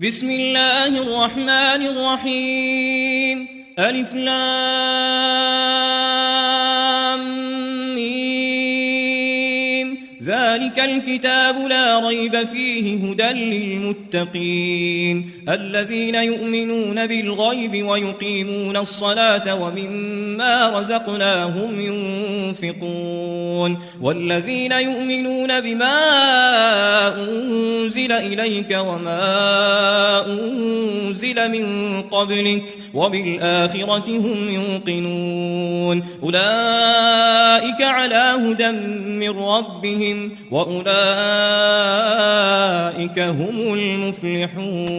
بسم الله الرحمن الرحيم ألف لام ميم ذلك الكتاب لا ريب فيه هدى للمتقين الذين يؤمنون بالغيب ويقيمون الصلاة ومما رزقناهم ينفقون والذين يؤمنون بما أنزل إليك وما أنزل من قبلك وبالآخرة هم يوقنون أولئك على هدى من ربهم وأولئك هم المفلحون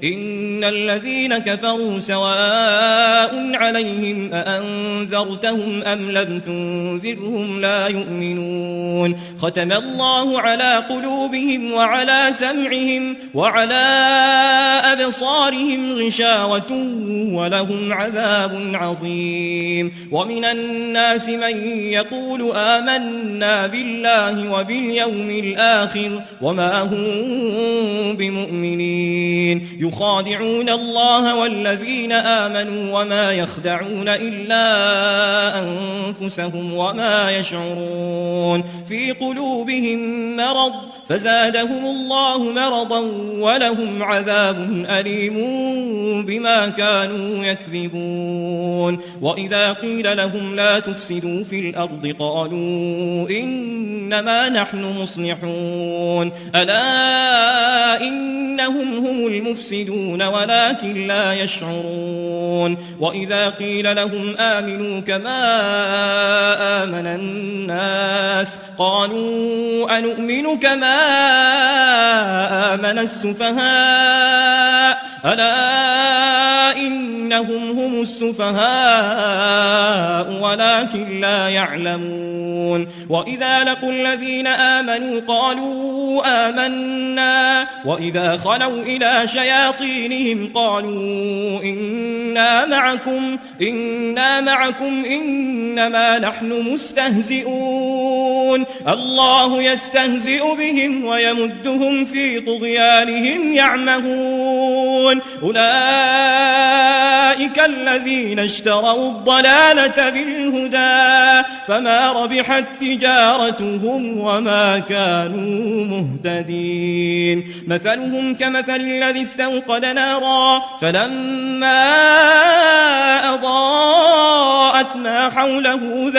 إن الذين كفروا سواء عليهم أأنذرتهم أم لم تنذرهم لا يؤمنون ختم الله على قلوبهم وعلى سمعهم وعلى أبصارهم غشاوة ولهم عذاب عظيم ومن الناس من يقول آمنا بالله وباليوم الآخر وما هم بمؤمنين يخادعون الله والذين آمنوا وما يخدعون إلا أنفسهم وما يشعرون في قلوبهم مرض فزادهم الله مرضا ولهم عذاب أليم بما كانوا يكذبون وإذا قيل لهم لا تفسدوا في الأرض قالوا إنما نحن مصلحون ألا إنهم هم المفسدون ولكن لا يشعرون وإذا قيل لهم آمنوا كما آمن الناس قالوا أنؤمن كما آمن السفهاء ألا إنهم هم السفهاء ولكن لا يعلمون وإذا لقوا الذين آمنوا قالوا آمنا وإذا خلوا إلى شياطينهم قالوا إنا معكم إنما نحن مستهزئون الله يستهزئ بهم ويمدهم في طغيانهم يعمهون أولئك الذين اشتروا الضلالة بالهدى فما ربحت تجارتهم وما كانوا مهتدين مثلهم كمثل الذي استوقد نارا فلما أضاءت ما حوله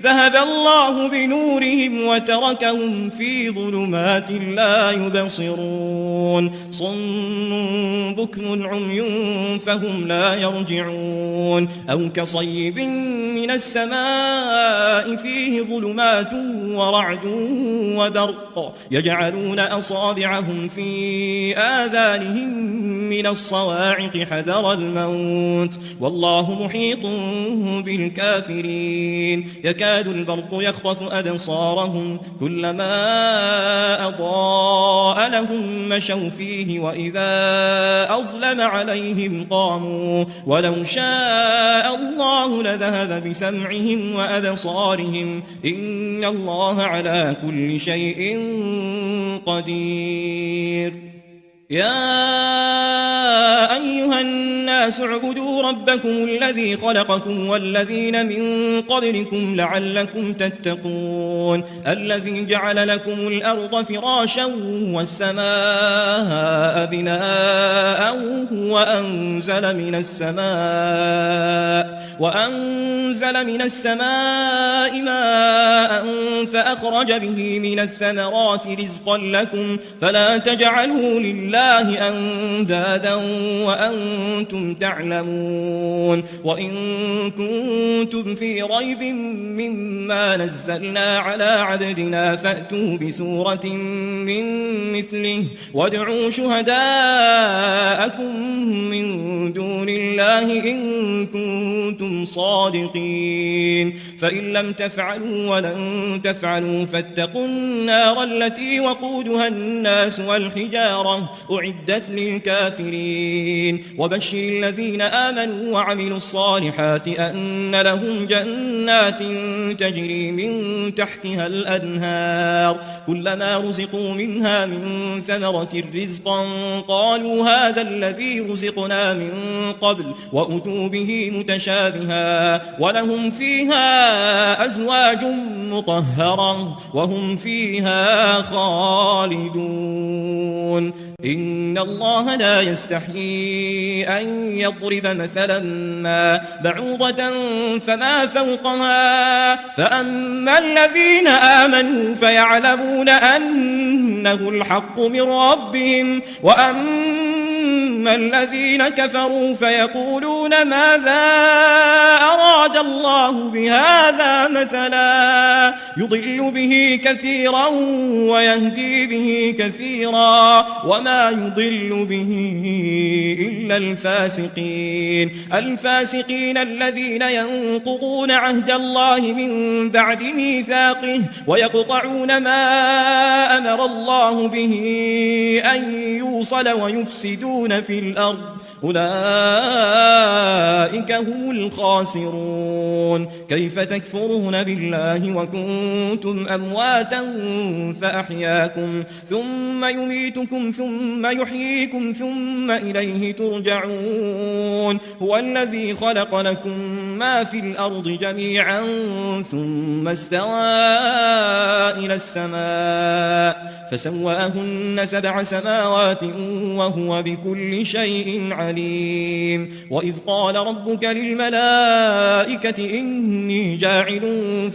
ذهب الله بنورهم وتركهم في ظلمات لا يبصرون صم بكم عمي فهم لا يرجعون أو كصيب من السماء فيه ظلمات ورعد وبرق يجعلون أصابعهم في آذانهم من الصواعق حذر الموت والله محيط بالكافرين يكاد البرق يخطف أبصارهم كلما أضاء لهم مشوا فيه وإذا أظلم عليهم قاموا ولو شاء الله لذهب بسمعهم وأبصارهم إن الله على كل شيء قدير يا أيها الناس اعبدوا ربكم الذي خلقكم والذين من قبلكم لعلكم تتقون الذي جعل لكم الأرض فراشا والسماء بناء وأنزل من السماء ماء فأخرج به من الثمرات رزقا لكم فلا تجعلوا لله أندادا وأنتم تعلمون وإن كنتم في ريب مما نزلنا على عبدنا فأتوا بسورة من مثله وادعوا شهداءكم من دون الله إن كنتم كنتم صادقين فإن لم تفعلوا ولن تفعلوا فاتقوا النار التي وقودها الناس والحجارة أعدت للكافرين وبشر الذين آمنوا وعملوا الصالحات أن لهم جنات تجري من تحتها الأنهار كلما رزقوا منها من ثمرة رزقا قالوا هذا الذي رزقنا من قبل وأتوا به متشابها ولهم فيها أزواج مطهرة وهم فيها خالدون إن الله لا يستحيي أن يضرب مثلا ما بعوضة فما فوقها فأما الذين آمنوا فيعلمون أنه الحق من ربهم وأما الذين كفروا فيقولون ماذا أراد الله بهذا مثلا يضل به كثيرا ويهدي به كثيرا وما يضل به إلا الفاسقين الذين ينقضون عهد الله من بعد ميثاقه ويقطعون ما أمر الله به أن يوصل ويفسدون في الأرض أولئك هم الخاسرون كيف تكفرون بالله وكنتم أمواتا فأحياكم ثم يميتكم ثم يحييكم ثم إليه ترجعون هو الذي خلق لكم ما في الأرض جميعا ثم استوى إلى السماء فسواهن 7 سماوات وهو بكل شيء عليم وإذ قال ربك للملائكة إني جاعل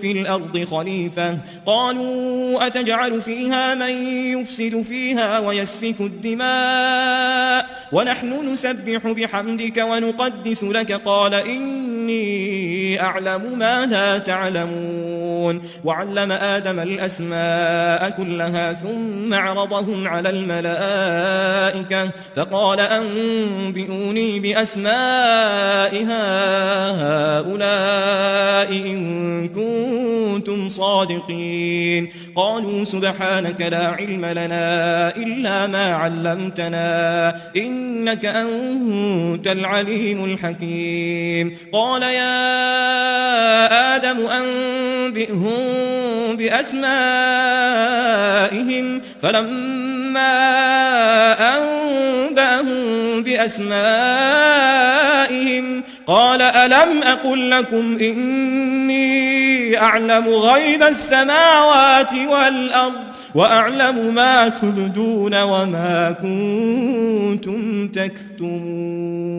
في الأرض خليفة قالوا أتجعل فيها من يفسد فيها ويسفك الدماء ونحن نسبح بحمدك ونقدس لك قال إني أعلم ما لا تعلمون وعلم آدم الأسماء كلها ثم عرضهم على الملائكة فقال أنبئوني بأسماء هؤلاء إن كنتم صادقين قالوا سبحانك لا علم لنا إلا ما علمتنا إنك أنت العليم الحكيم قال يا آدم أنبئهم بأسمائهم فلما أنبأهم بأسمائهم قال ألم أقل لكم إني أعلم غيب السماوات والأرض وأعلم ما تبدون وما كنتم تكتمون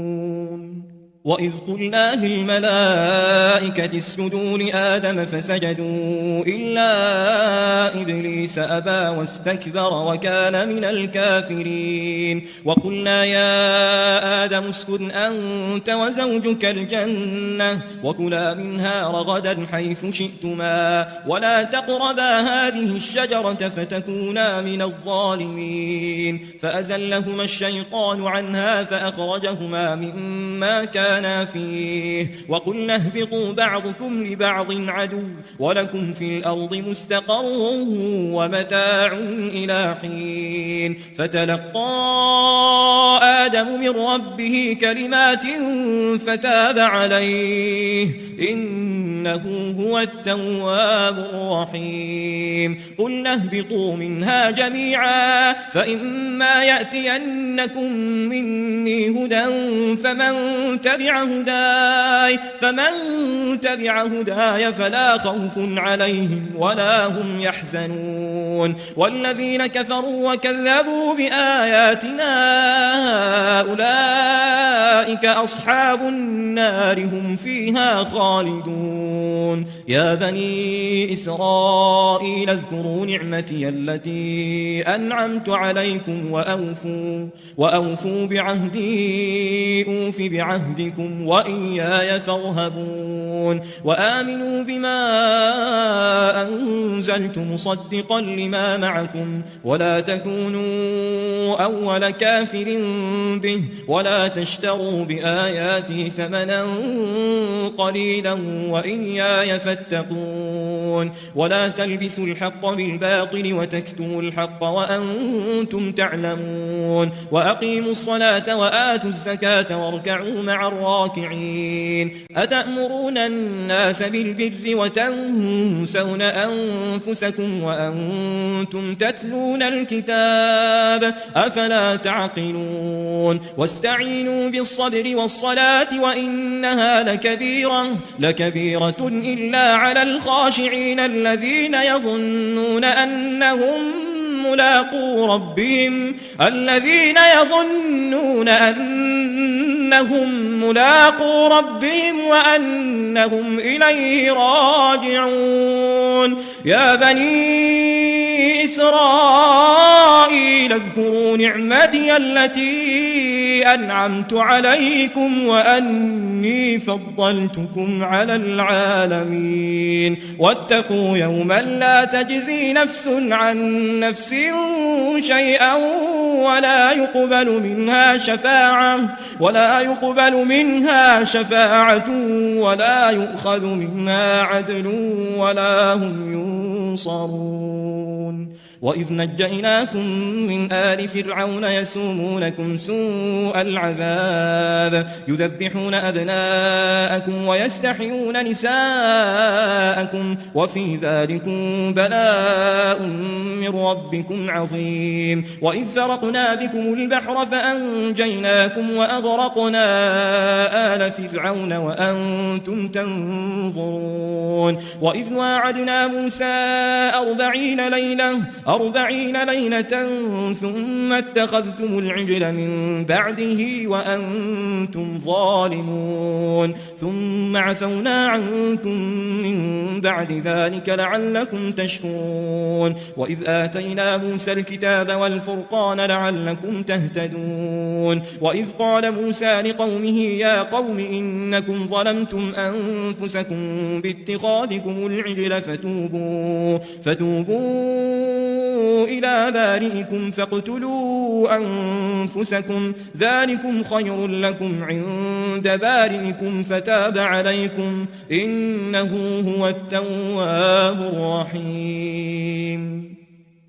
وإذ قلنا للملائكة اسجدوا لآدم فسجدوا إلا إبليس أبى واستكبر وكان من الكافرين وقلنا يا آدم اسكن أنت وزوجك الجنة وكلا منها رغدا حيث شئتما ولا تقربا هذه الشجرة فتكونا من الظالمين فأزلهما الشيطان عنها فأخرجهما مما كان فيه وقلنا اهبطوا بعضكم لبعض عدو ولكم في الأرض مستقر ومتاع إلى حين فتلقى آدم من ربه كلمات فتاب عليه إنه هو التواب الرحيم قلنا اهبطوا منها جميعا فإما يأتينكم مني هدى فمن تبع هداي فلا خوف عليهم ولا هم يحزنون والذين كفروا وكذبوا بآياتنا أولئك أصحاب النار هم فيها خالدون يا بني إسرائيل اذكروا نعمتي التي أنعمت عليكم وأوفوا بعهدي أوف بعهدكم وإياي فارهبون وآمنوا بما أنزلت مصدقا لما معكم ولا تكونوا أول كافر به ولا تشتروا بآياتي ثمنا قليلا وإياي فاتقون ولا تلبسوا الحق بالباطل وتكتموا الحق وأنتم تعلمون وأقيموا الصلاة وآتوا الزكاة واركعوا مع الراكعين أتأمرون الناس بالبر وتنسون أنفسكم وأنتم تتلون الكتاب أفلا تعقلون واستعينوا بالصبر والصلاة وإنها لكبيرة إلا على الخاشعين الذين يظنون أنهم ملاقو ربهم وأنهم إليه راجعون يا بني إسرائيل اذكروا نعمتي التي أنعمت عليكم وأني فضلتكم على العالمين واتقوا يوما لا تجزي نفس عن نفس شيئا ولا يقبل منها شفاعة ولا يؤخذ منها عدل ولا هم ينصرون وإذ نجيناكم من آل فرعون يسومونكم سوء العذاب يذبحون أبناءكم ويستحيون نساءكم وفي ذلكم بلاء من ربكم عظيم وإذ فرقنا بكم البحر فأنجيناكم وأغرقنا آل فرعون وأنتم تنظرون وإذ واعدنا موسى 40 ليلة ثم اتخذتم العجل من بعده وأنتم ظالمون ثم عفونا عنكم من بعد ذلك لعلكم تشكرون وإذ آتينا موسى الكتاب والفرقان لعلكم تهتدون وإذ قال موسى لقومه يا قوم إنكم ظلمتم أنفسكم باتخاذكم العجل فتوبوا إلى بارئكم فاقتلوا أنفسكم ذلكم خير لكم عند بارئكم فتاب عليكم إنه هو التواب الرحيم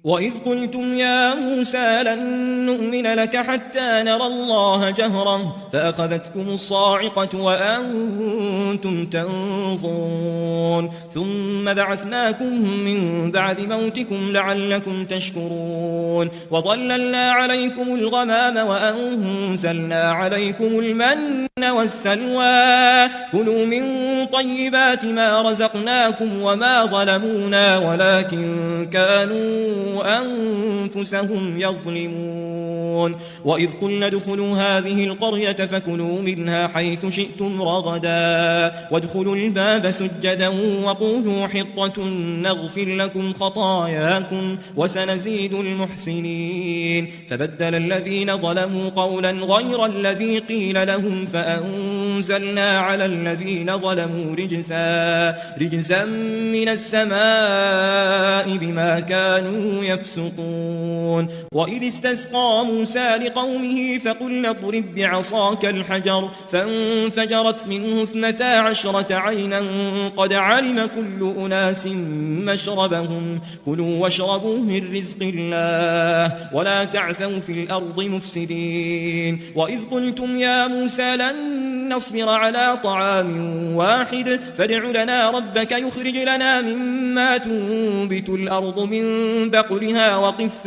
وإذ قلتم يا موسى لن نؤمن لك حتى نرى الله جهرة فأخذتكم الصاعقة وأنتم تنظرون ثم بعثناكم من بعد موتكم لعلكم تشكرون وظللنا عليكم الغمام وأنزلنا عليكم المن والسلوى كلوا من طيبات ما رزقناكم وما ظلمونا ولكن كانوا أنفسهم يظلمون وإذ قلنا ادخلوا هذه القرية فكلوا منها حيث شئتم رغدا وادخلوا الباب سجدا وقولوا حطة نغفر لكم خطاياكم وسنزيد المحسنين فبدل الذين ظلموا قولا غير الذي قيل لهم فأنزلنا على الذين ظلموا رجزا من السماء بما كانوا يفسقون وإذ استسقى موسى لقومه فقلنا اضرب بعصاك الحجر فانفجرت منه 12 عينا قد علم كل أناس مشربهم كلوا واشربوا من رزق الله ولا تعثوا في الأرض مفسدين وإذ قلتم يا موسى لن نصبر على طعام واحد فادع لنا ربك يخرج لنا مما تنبت الأرض من بقلها وقثائها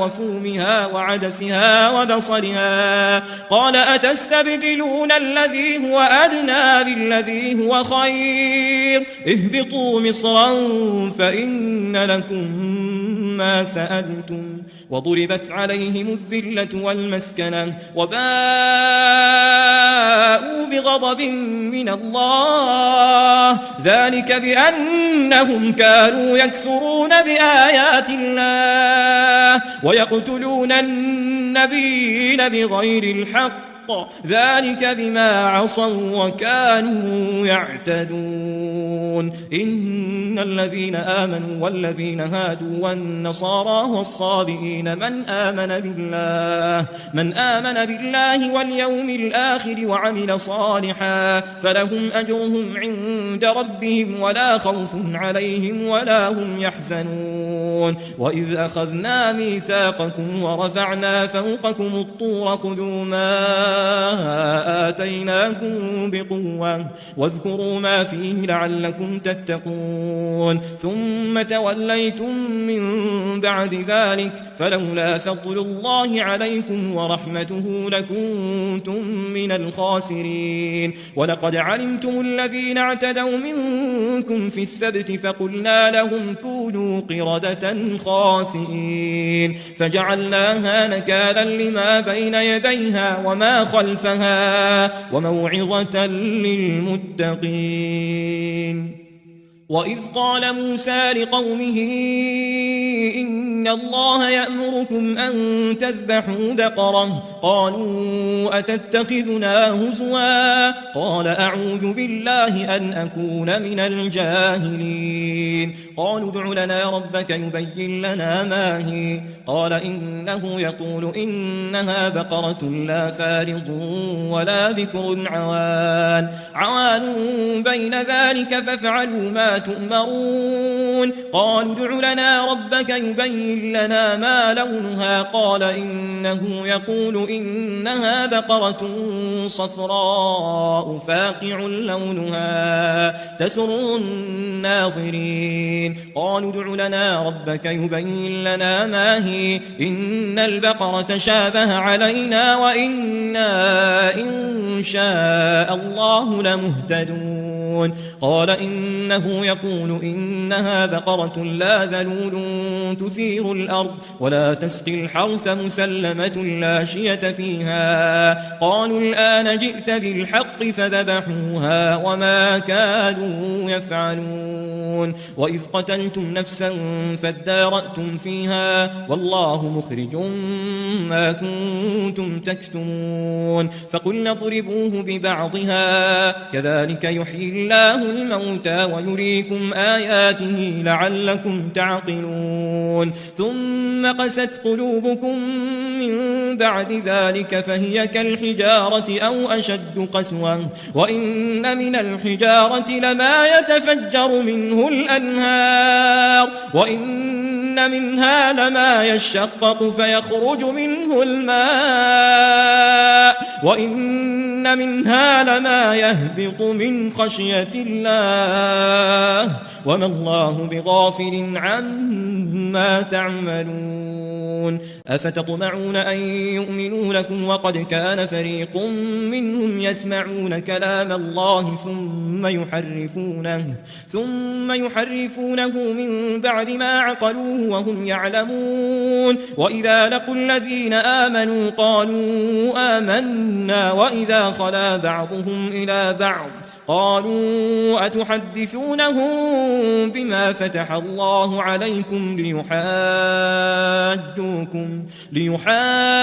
وفومها وعدسها وبصلها قال أتستبدلون الذي هو أدنى بالذي هو خير اهبطوا مصرا فإن لكم ما سألتم وضربت عليهم الذلة والمسكنة وباءوا بغضب من الله ذلك بأنهم كانوا يكفرون بآيات الله ويقتلون النبيين بغير الحق ذلك بما عصوا وكانوا يعتدون إن الذين آمنوا والذين هادوا والنصارى والصابئين من آمن بالله واليوم الآخر وعمل صالحا فلهم أجرهم عند ربهم ولا خوف عليهم ولا هم يحزنون وإذ أخذنا ميثاقكم ورفعنا فوقكم الطور خذوا ما آتيناكم بقوة واذكروا ما فيه لعلكم تتقون ثم توليتم من بعد ذلك فلولا فضل الله عليكم ورحمته لكنتم من الخاسرين ولقد علمتم الذين اعتدوا منكم في السبت فقلنا لهم كونوا قردة خاسئين فجعلناها نكالا لما بين يديها وما خلفها وموعظة للمتقين وإذ قال موسى لقومه إن الله يأمركم أن تذبحوا بقرة قالوا أتتخذنا هزوا قال أعوذ بالله أن أكون من الجاهلين قالوا ادع لنا ربك يبين لنا ما هي قال إنه يقول إنها بقرة لا فارض ولا بكر عوان بين ذلك فافعلوا ما تؤمرون قالوا ادع لنا ربك يبين لنا ما لونها قال إنه يقول إنها بقرة صفراء فاقع لونها تسر الناظرين قالوا ادع لنا ربك يبين لنا ما هي إن البقرة شابه علينا وإنا إن شاء الله لمهتدون قال إنه يقول إنها بقرة لا ذلول تثير الأرض ولا تسقي الحرث مسلمة لا شية فيها قالوا الآن جئت بالحق فذبحوها وما كادوا يفعلون وإذ قتلتم نفسا فادارأتم فيها والله مخرج ما كنتم تكتمون فقلنا اضربوه ببعضها كذلك يحيي الله الموتى ويريكم آياته لعلكم تعقلون ثم قست قلوبكم من بعد ذلك فهي كالحجارة أو أشد قسوة وإن من الحجارة لما يتفجر منه الأنهار وإن منها لما يشقق فيخرج منه الماء وإن منها لما يهبط من خشية الله وما الله بغافل عما تعملون أفتطمعون أن يؤمنوا لكم وقد كان فريق منهم يسمعون كلام الله ثم يحرفونه من بعد ما عقلوه وهم يعلمون وإذا لقوا الذين آمنوا قالوا آمنا وإذا خلا بعضهم إلى بعض قالوا أتحدثونهم بما فتح الله عليكم ليحاجوكم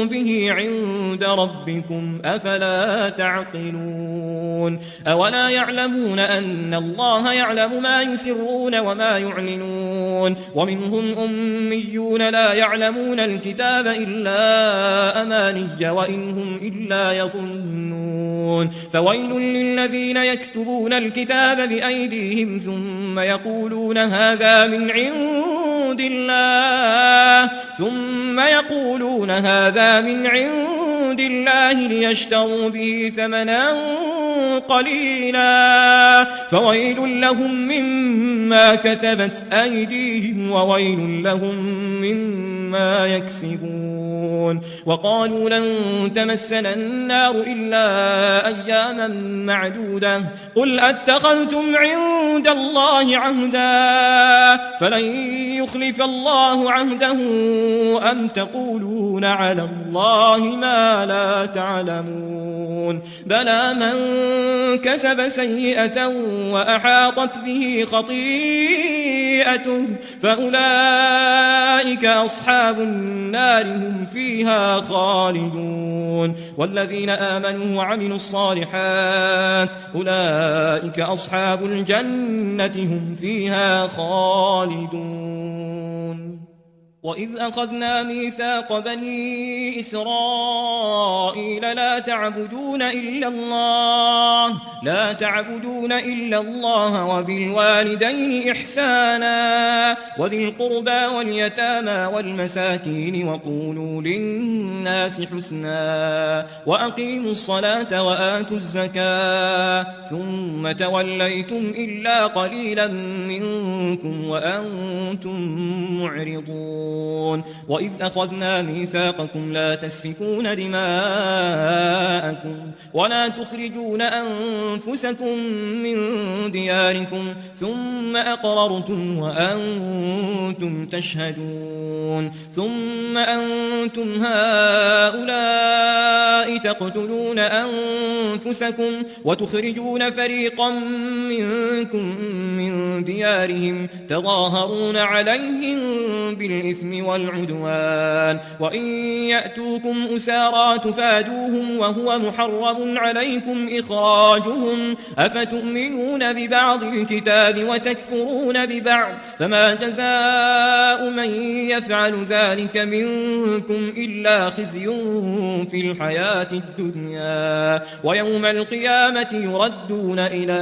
به عند ربكم أفلا تعقلون أولا يعلمون أن الله يعلم ما يسرون وما يعلنون ومنهم أميون لا يعلمون الكتاب إلا أماني وإنهم إلا يظنون فويل للذين يكتبون الكتاب بأيديهم ثم يقولون هذا من عند عند الله ثم يقولون هذا من عند الله ليشتروا به ثمنا قليلا فويل لهم مما كتبت أيديهم وويل لهم مما يكسبون وقالوا لن تمسنا النار إلا أياما معدودة قل أتخذتم عند الله عهدا فلن يخلف الله عهده أم تقولون على الله ما لا تعلمون بلى من كسب سيئة وأحاطت به خطيئته فأولئك أصحاب النار هم فيها خالدون والذين آمنوا وعملوا الصالحات أولئك أصحاب الجنة هم فيها خالدون وإذ أخذنا ميثاق بني إسرائيل لا تعبدون إلا الله وبالوالدين إحسانا وذي القربى واليتامى والمساكين وقولوا للناس حسنا وأقيموا الصلاة وآتوا الزكاة ثم توليتم إلا قليلا منكم وأنتم معرضون وإذ أخذنا ميثاقكم لا تسفكون دماءكم ولا تخرجون أنفسكم من دياركم ثم أقررتم وأنتم تشهدون ثم أنتم هؤلاء تقتلون أنفسكم وتخرجون فريقا منكم من ديارهم تظاهرون عليهم بالإثم والعدوان وإن يأتوكم أسارى تفادوهم وهو محرم عليكم إخراجهم أفتؤمنون ببعض الكتاب وتكفرون ببعض فما جزاء من يفعل ذلك منكم إلا خزي في الحياة الدنيا ويوم القيامة يردون إلى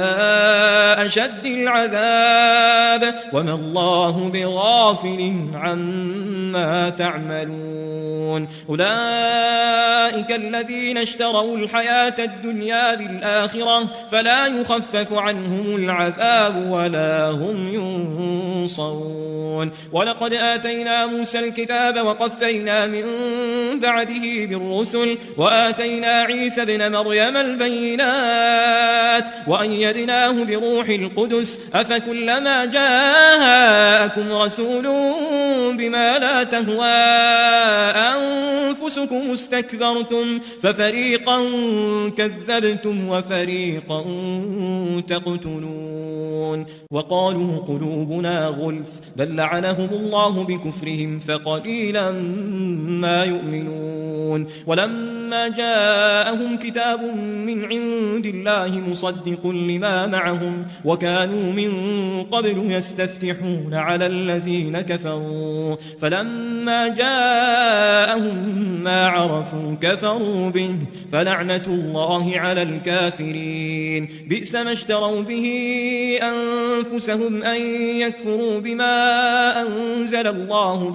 أشد العذاب وما الله بغافل عما تعملون أولئك الذين اشتروا الحياة الدنيا بالآخرة فلا يخفف عنهم العذاب ولا هم ينصرون ولقد آتينا موسى الكتاب وقفينا من بعده بالرسل وآتينا عيسى ابن مريم البينات وأيدناه بروح القدس أفكلما جاءكم رسول بما لا تهوى أنفسكم استكبرتم ففريقا كذبتم وفريقا تقتلون وقالوا قلوبنا غلف بل لعنهم الله بكفرهم فقليلا ما يؤمنون ولما جاءهم كتاب من عند الله مصدق لما معهم وكانوا من قبل يستفتحون على الذين كفروا فلما جاءهم ما عرفوا كفروا به فلعنة الله على الكافرين بئس ما اشتروا به أنفسهم أن يكفروا بما أنزل الله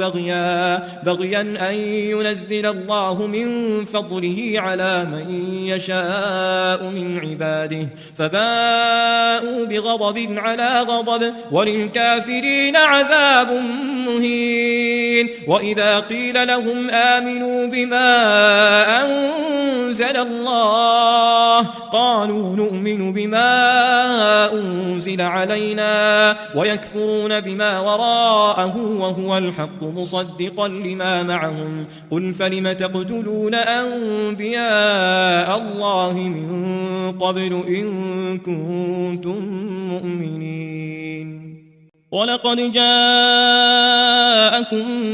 بغيا أن ينزل الله من فضله على من يشاء من عباده فباءوا بغضب على غضب وللكافرين عذاب مهين وإذا قيل لهم آمنوا بما أنزل الله قالوا نؤمن بما أنزل علينا ويكفرون بما وراءه وهو الحق مصدقا لما معهم قل فلم تقتلون أنبياء الله من قبل إن كنتم مؤمنين ولقد جاءكم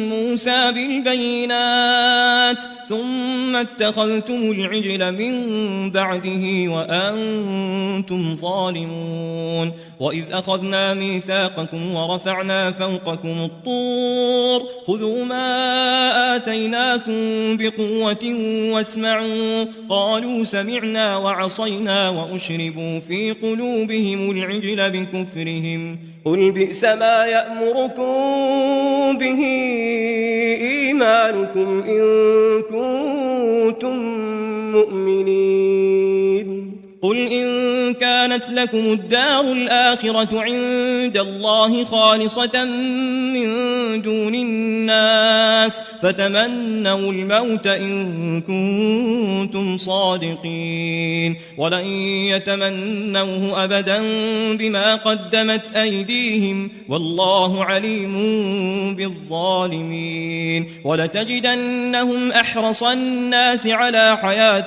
موسى بالبينات ثم ثم اتخذتم العجل من بعده وأنتم ظالمون وإذ أخذنا ميثاقكم ورفعنا فوقكم الطور خذوا ما آتيناكم بقوة واسمعوا قالوا سمعنا وعصينا وأشربوا في قلوبهم العجل بكفرهم قل بئس ما يأمركم به إيمانكم إن كنتم مؤمنين قل إن كانت لكم الدار الآخرة عند الله خالصة من دون الناس فتمنوا الموت إن كنتم صادقين ولن يتمنوه أبدا بما قدمت أيديهم والله عليم بالظالمين ولتجدنهم أحرص الناس على حياة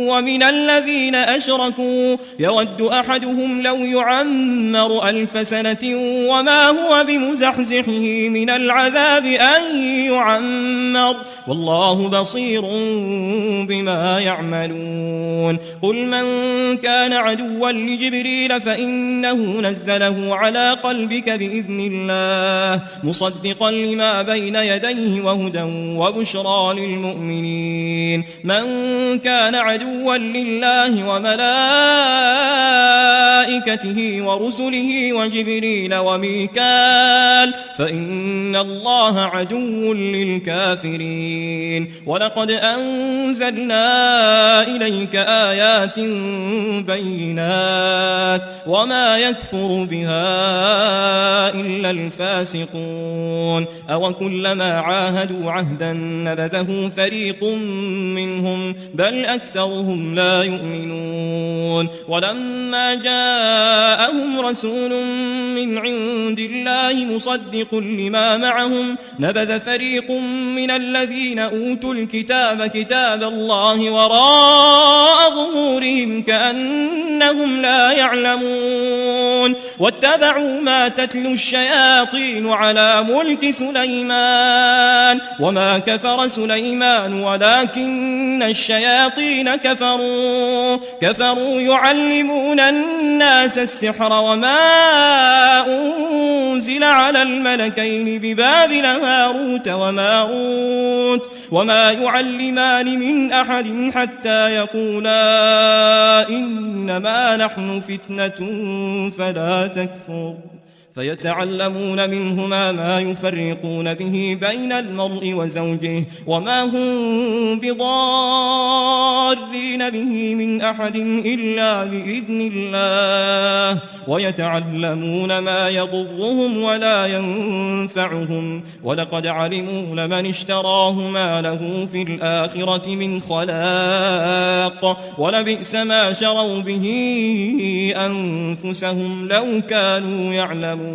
ومن الذين أشركوا يود أحدهم لو يعمر 1000 سنة وما هو بمزحزحه من العذاب أن يعمر والله بصير بما يعملون قل من كان عدوا لجبريل فإنه نزله على قلبك بإذن الله مصدقا لما بين يديه وهدى وبشرى للمؤمنين من كان عدوا لله وملائكته ورسله وجبريل وميكال فإن الله عدو للكافرين ولقد أنزلنا إليك آيات بينات وما يكفر بها إلا الفاسقون أو كلما عاهدوا عهدا نبذه فريق منهم بل أكثرهم لا يؤمنون ولما جاءهم رسول من عند الله مصدق لما معهم نبذ فريق من الذين أوتوا الكتاب كتاب الله وراء ظهورهم كأنهم لا يعلمون واتبعوا ما تتلو الشياطين على ملك سليمان وما كفر سليمان ولكن الشياطين كفروا يعلمون الناس السحر وما أنزل على الملكين ببابل هاروت وماروت وما يعلمان من أحد حتى يقولا إنما نحن فتنة فلا تكفر فيتعلمون منهما ما يفرقون به بين المرء وزوجه وما هم بضارين به من أحد إلا بإذن الله ويتعلمون ما يضرهم ولا ينفعهم ولقد علموا لمن اشتراه ما له في الآخرة من خلاق ولبئس ما شروا به أنفسهم لو كانوا يعلمون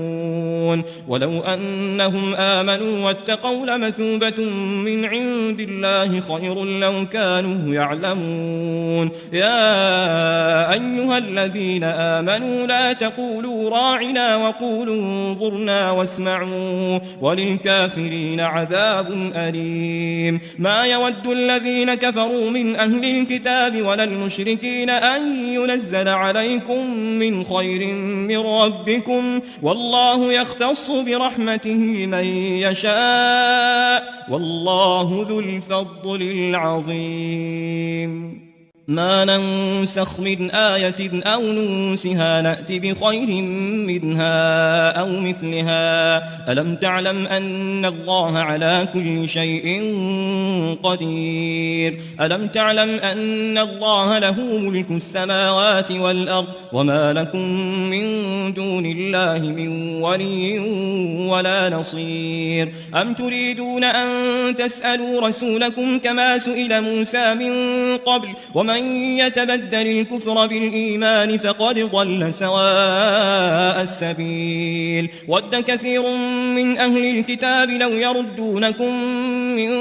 ولو أنهم آمنوا واتقوا لمثوبة من عند الله خير لو كانوا يعلمون يا أيها الذين آمنوا لا تقولوا راعنا وقولوا انظرنا واسمعوا وللكافرين عذاب أليم ما يود الذين كفروا من أهل الكتاب ولا المشركين أن ينزل عليكم من خير من ربكم والله يختص برحمته من يشاء والله ذو الفضل العظيم ما ننسخ من آية أو ننسها نأت بخير منها أو مثلها ألم تعلم أن الله على كل شيء قدير ألم تعلم أن الله له ملك السماوات والأرض وما لكم من دون الله من ولي ولا نصير أم تريدون أن تسألوا رسولكم كما سئل موسى من قبل ومن يتبدل الكفر بالإيمان فقد ضل سواء السبيل ود كثير من أهل الكتاب لو يردونكم من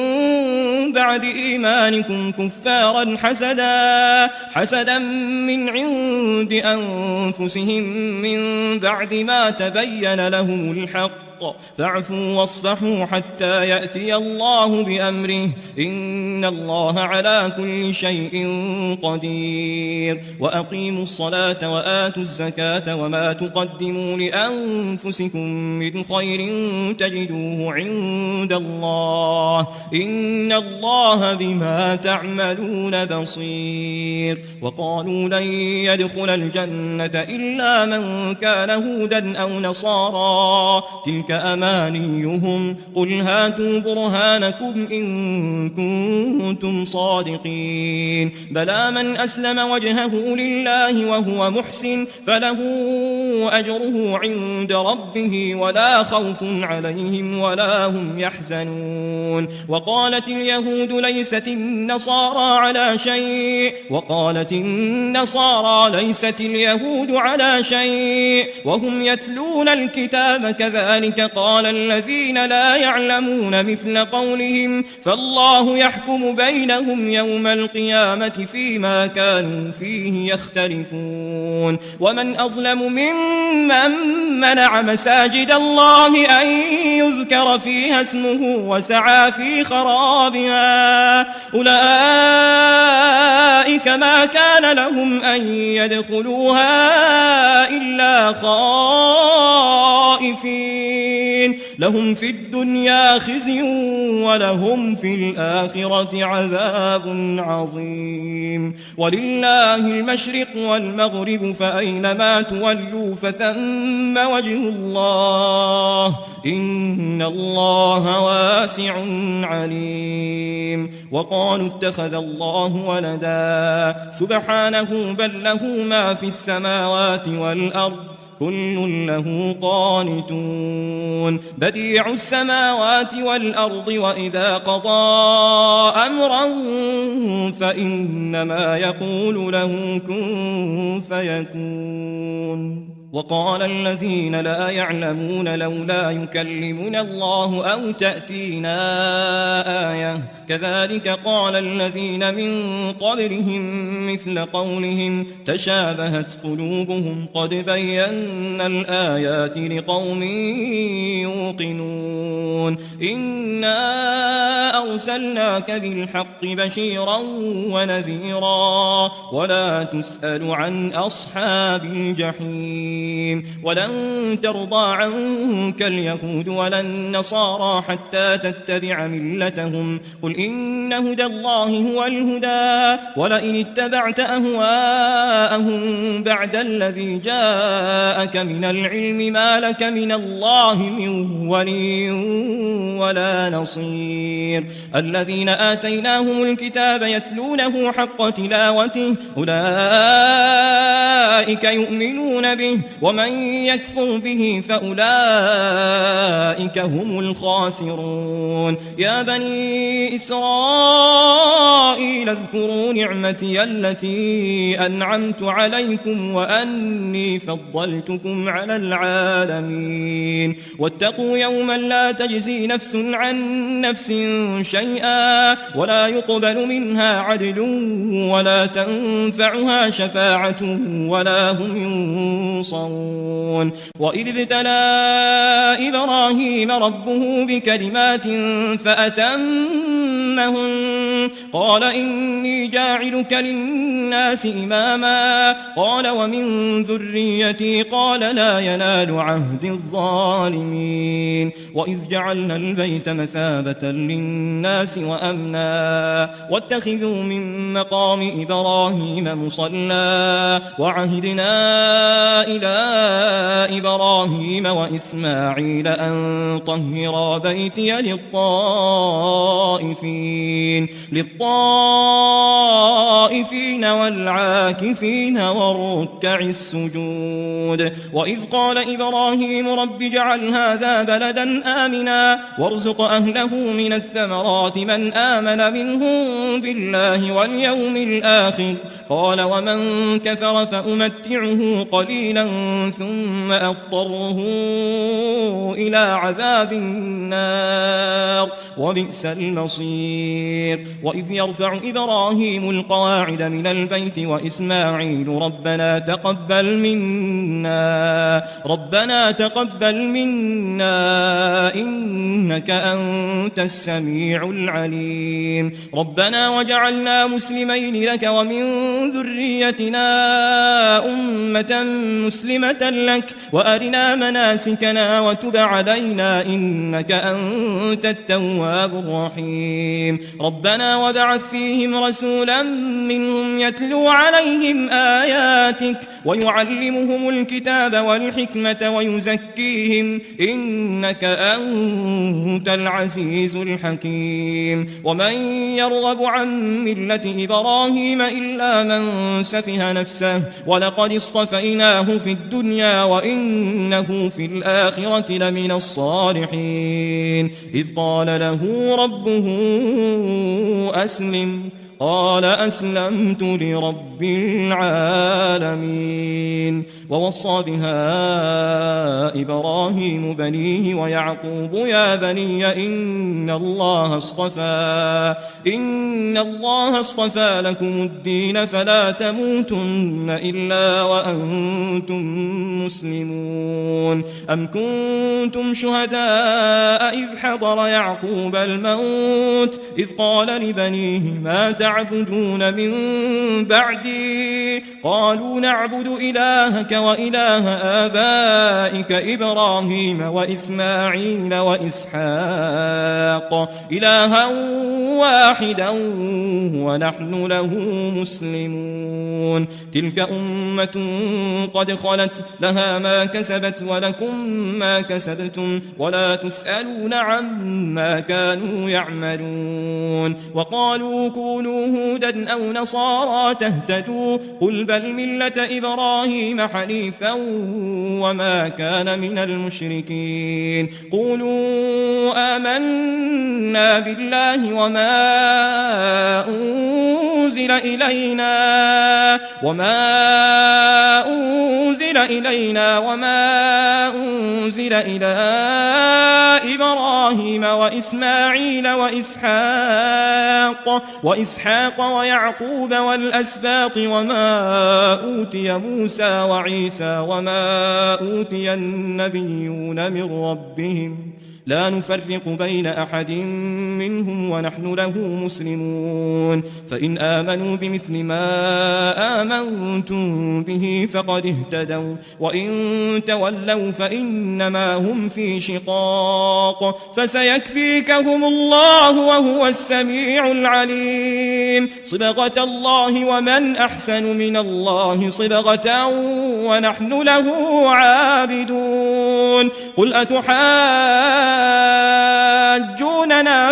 بعد إيمانكم كفارا حسدا من عند أنفسهم من بعد ما تبين لهم الحق فاعفوا واصفحوا حتى يأتي الله بأمره إن الله على كل شيء قدير وأقيموا الصلاة وآتوا الزكاة وما تقدموا لأنفسكم من خير تجدوه عند الله إن الله بما تعملون بصير وقالوا لن يدخل الجنة إلا من كان هودا أو نصارى تلك أمانيهم قل هاتوا برهانكم إن كنتم صادقين بلى من أسلم وجهه لله وهو محسن فله أجره عند ربه ولا خوف عليهم ولا هم يحزنون وقالت اليهود ليست النصارى على شيء وقالت النصارى ليست اليهود على شيء وهم يتلون الكتاب كذلك قال الذين لا يعلمون مثل قولهم فالله يحكم بينهم يوم القيامة فيما كانوا فيه يختلفون ومن أظلم ممن منع مساجد الله أن يذكر فيها اسمه وسعى في خرابها أولئك ما كان لهم أن يدخلوها إلا خائفين لهم في الدنيا خزي ولهم في الآخرة عذاب عظيم ولله المشرق والمغرب فأينما تولوا فثم وجه الله إن الله واسع عليم وقالوا اتخذ الله ولدا سبحانه بل له ما في السماوات والأرض كل له قانتون بديع السماوات والأرض وإذا قضى أمرا فإنما يقول له كن فيكون وقال الذين لا يعلمون لولا يكلمنا الله أو تأتينا آية كذلك قال الذين من قبلهم مثل قولهم تشابهت قلوبهم قد بينا الآيات لقوم يوقنون إنا أرسلناك بالحق بشيرا ونذيرا ولا تسأل عن أصحاب الجحيم ولن ترضى عنك اليهود ولا النصارى حتى تتبع ملتهم قل إن هدى الله هو الهدى ولئن اتبعت أهواءهم بعد الذي جاءك من العلم ما لك من الله من ولي ولا نصير الذين آتيناهم الكتاب يتلونه حق تلاوته أولئك يؤمنون به ومن يكفر به فأولئك هم الخاسرون يا بني إسرائيل اذكروا نعمتي التي أنعمت عليكم وأني فضلتكم على العالمين واتقوا يوما لا تجزي نفس عن نفس شيئا ولا يقبل منها عدل ولا تنفعها شفاعة ولا هم ينصرون وإذ ابتلى إبراهيم ربه بكلمات فأتمهن قال إني جاعلك للناس إماما قال ومن ذريتي قال لا ينال عهد الظالمين وإذ جعلنا البيت مثابة للناس وأمنا واتخذوا من مقام إبراهيم مصلى وعهدنا إلى إبراهيم وإسماعيل أن طهرا بيتي للطائفين والعاكفين والركع السجود وإذ قال إبراهيم رب اجعل هذا بلدا آمنا وارزق أهله من الثمرات من آمن منهم بالله واليوم الآخر قال ومن كفر فأمتعه قليلا ثم أضطره إلى عذاب النار وبئس المصير بصير وإذ يرفع إبراهيم القواعد من البيت وإسماعيل ربنا تقبل منا إنك أنت السميع العليم ربنا وجعلنا مسلمين لك ومن ذريتنا أمة مسلمة لك وأرنا مناسكنا وتب علينا إنك أنت التواب الرحيم ربنا وابعث فيهم رسولا منهم يتلو عليهم آياتك ويعلمهم الكتاب والحكمة ويزكيهم إنك أنت العزيز الحكيم ومن يرغب عن ملة إبراهيم إلا من سفه نفسه ولقد اصطفيناه في الدنيا وإنه في الآخرة لمن الصالحين إذ قال له ربه أسلم قال أسلمت لرب العالمين ووصى بها إبراهيم بنيه ويعقوب يا بني إن الله اصطفى لكم الدين فلا تموتن إلا وأنتم مسلمون أم كنتم شهداء إذ حضر يعقوب الموت إذ قال لبنيه ما تعبدون من بعدي قالوا نعبد إلهك وإله آبائك إبراهيم وإسماعيل وإسحاق إلها واحدا ونحن له مسلمون تلك أمة قد خلت لها ما كسبت ولكم ما كسبتم ولا تسألون عما كانوا يعملون وقالوا كونوا هودا أو نصارى تهتدوا قل بل ملة إبراهيم حنيفا وما كان من المشركين قولوا آمنا بالله وما أنزل إلينا وما أنزل إلى إبراهيم وإسماعيل وإسحاق ويعقوب والأسباط وما أوتي موسى وعيسى وما أوتي النبيون من ربهم لا نفرق بين أحد منهم ونحن له مسلمون فإن آمنوا بمثل ما آمنتم به فقد اهتدوا وإن تولوا فإنما هم في شقاق فسيكفيكهم الله وهو السميع العليم صبغة الله ومن أحسن من الله صبغة ونحن له عابدون قل أتحاجوننا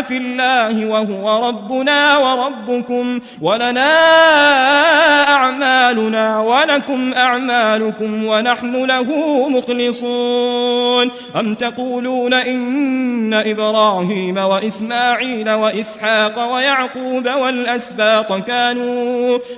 في الله وهو ربنا وربكم ولنا أعمالنا ولكم أعمالكم ونحن له مخلصون أم تقولون إن إبراهيم وإسماعيل وإسحاق ويعقوب والأسباط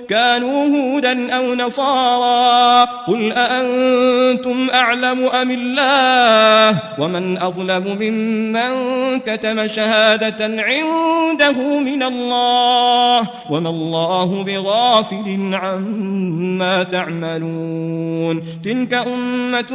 كانوا هودا أو نصارى قل أأنتم أعلم أم الله ومن أظلم ممن كتم شهادة عنده من الله وما الله بغافل عما تعملون تلك أمة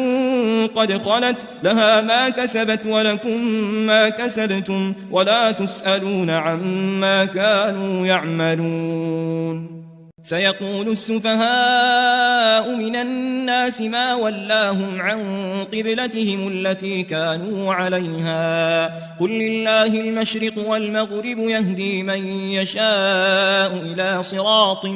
قد خلت لها ما كسبت ولكم ما كسبتم ولا تسألون عما كانوا يعملون سيقول السفهاء من الناس ما ولاهم عن قبلتهم التي كانوا عليها قل لله المشرق والمغرب يهدي من يشاء إلى صراط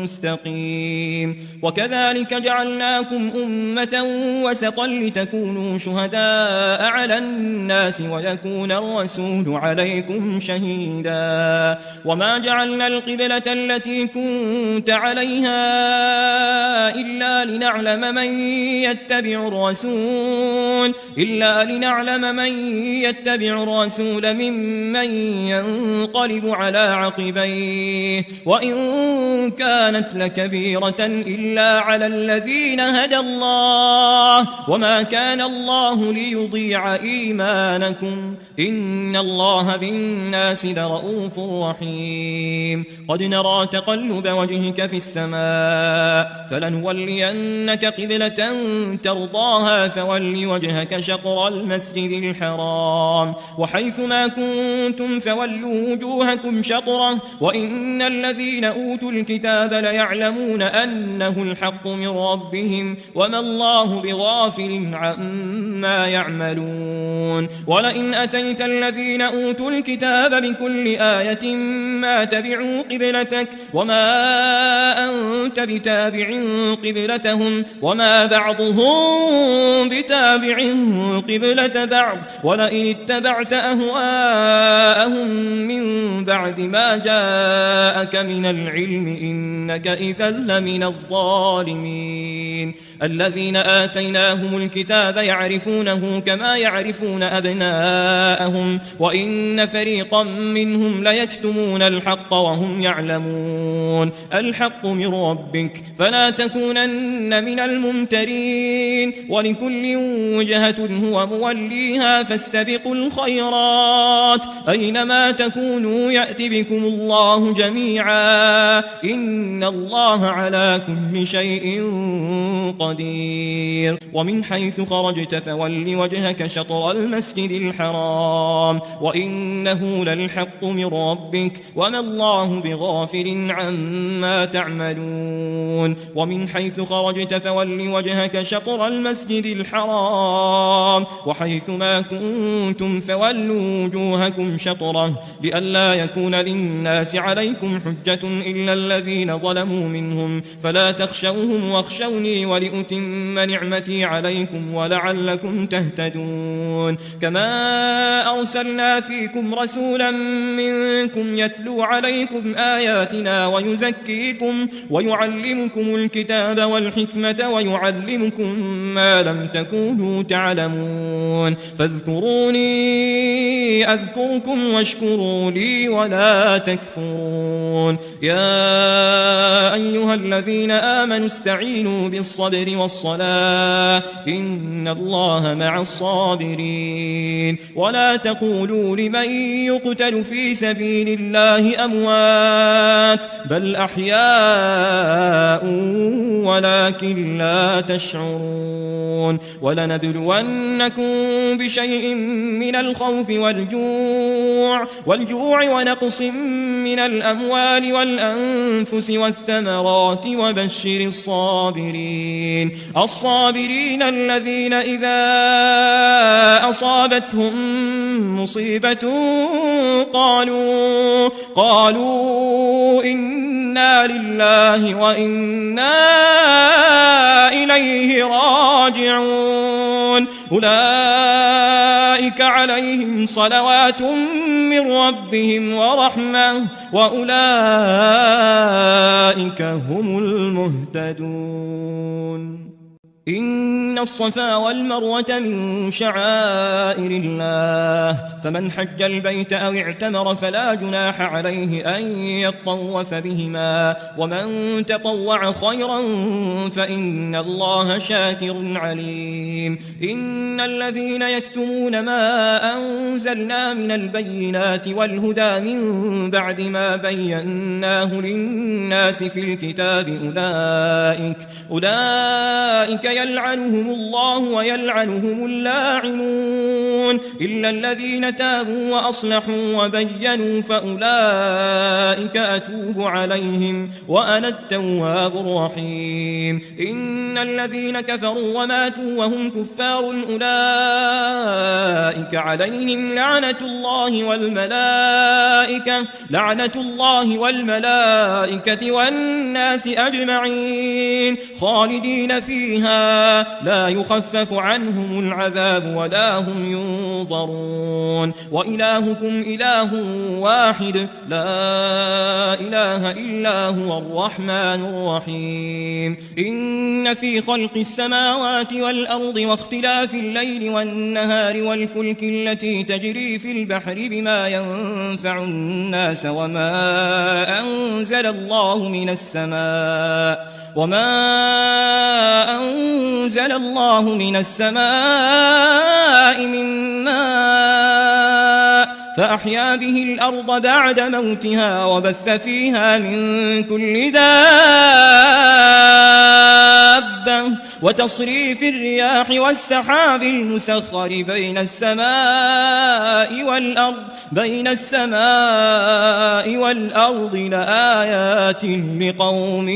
مستقيم وكذلك جعلناكم أمة وسطا لتكونوا شهداء على الناس ويكون الرسول عليكم شهيدا وما جعلنا القبلة التي كنتم كنت عليها إلا لنعلم من يتبع الرسول ممن ينقلب على عقبيه وإن كانت لكبيرة إلا على الذين هدى الله وما كان الله ليضيع إيمانكم إن الله بالناس لرؤوف رحيم قد نرى تقلب وجهك في السماء فلنولينك قبلة ترضاها فول وجهك شطر المسجد الحرام وحيث ما كنتم فولوا وجوهكم شطره وإن الذين أوتوا الكتاب ليعلمون أنه الحق من ربهم وما الله بغافل عما يعملون ولئن أتيت الذين أوتوا الكتاب بكل آية ما تبعوا قبلتك وما أنت بتابع قبلتهم وما بعضهم بتابع قبلة بعض ولئن اتبعت أهواءهم من بعد ما جاءك من العلم إنك إذا لمن الظالمين الذين آتيناهم الكتاب يعرفونه كما يعرفون أبناءهم وإن فريقا منهم ليكتمون الحق وهم يعلمون الحق من ربك فلا تكونن من الممترين ولكل وجهة هو موليها فاستبقوا الخيرات أينما تكونوا يأتي بكم الله جميعا إن الله على كل شيء قدير ومن حيث خرجت فول وجهك شطر المسجد الحرام وإنه للحق من ربك وما الله بغافل عما تعملون ومن حيث خرجت فول وجهك شطر المسجد الحرام وحيث ما كنتم فولوا وجوهكم شطره لئلا يكون للناس عليكم حجة إلا الذين ظلموا منهم فلا تخشوهم واخشوني ولأتم نعمتي عليكم ولعلكم تهتدون كما أرسلنا فيكم رسولا منكم يتلو عليكم آياتنا ويزكيكم ويعلمكم الكتاب والحكمة ويعلمكم ما لم تكونوا تعلمون فاذكروني أذكركم واشكروا لي ولا تكفرون يا أيها الذين آمنوا استعينوا بالصبر والصلاة إن الله مع الصابرين ولا تقولوا لمن يقتل في سبيل الله أموات بل أحياء ولكن لا تشعرون ولنبلونكم بشيء من الخوف والجوع ونقص من الأموال والأنفس والثمرات وبشر الصابرين الذين إذا أصابتهم مصيبة قالوا إنا لله وإنا إليه راجعون أولئك عليهم صلوات من ربهم ورحمة وأولئك هم المهتدون إن الصفا والمروة من شعائر الله فمن حج البيت أو اعتمر فلا جناح عليه أن يطوف بهما ومن تطوع خيرا فإن الله شاكر عليم إن الذين يكتمون ما أنزلنا من البينات والهدى من بعد ما بيناه للناس في الكتاب أولئك يلعنهم الله ويلعنهم اللاعنون إلا الذين تابوا وأصلحوا وبينوا فأولئك أتوب عليهم وأنا التواب الرحيم إن الذين كفروا وماتوا وهم كفار أولئك عليهم لعنة الله والملائكة والناس أجمعين خالدين فيها لا يخفف عنهم العذاب ولا هم ينظرون وإلهكم إله واحد لا إله إلا هو الرحمن الرحيم إن في خلق السماوات والأرض واختلاف الليل والنهار والفلك التي تجري في البحر بما ينفع الناس وما أنزل الله من السماء من ماء فأحيا به الأرض بعد موتها وبث فيها من كل دابة وتصريف الرياح والسحاب المسخر بين السماء والأرض لآيات لقوم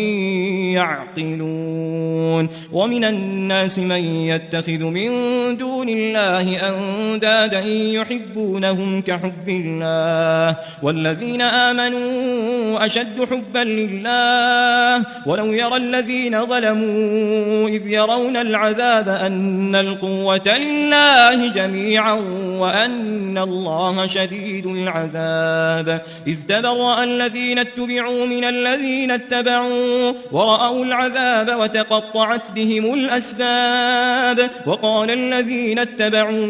يعقلون ومن الناس من يتخذ من دون الله أندادا يحبونهم كحب الله والذين آمنوا أشد حبا لله ولو يرى الذين ظلموا إذ يرون العذاب أن القوة لله جميعا وأن الله شديد العذاب إذ تبرأ الذين اتبعوا من الذين اتبعوا ورأوا العذاب وتقطعت بهم الأسباب وقال الذين اتبعوا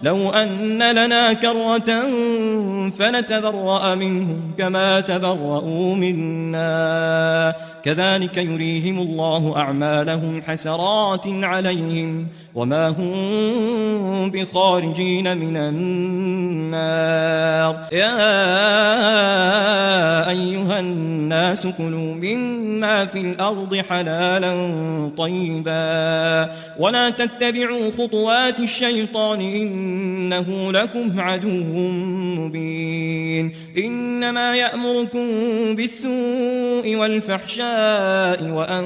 لو أن لنا كرة فنتبرأ منهم كما تبرأوا منا كذلك يريهم الله أعمالهم حسرات عليهم وما هم بخارجين من النار يا أيها الناس كلوا مما في الأرض حلالا طيبا ولا تتبعوا خطوات الشيطان إنه لكم عدو مبين إنما يأمركم بالسوء والفحشاء وأن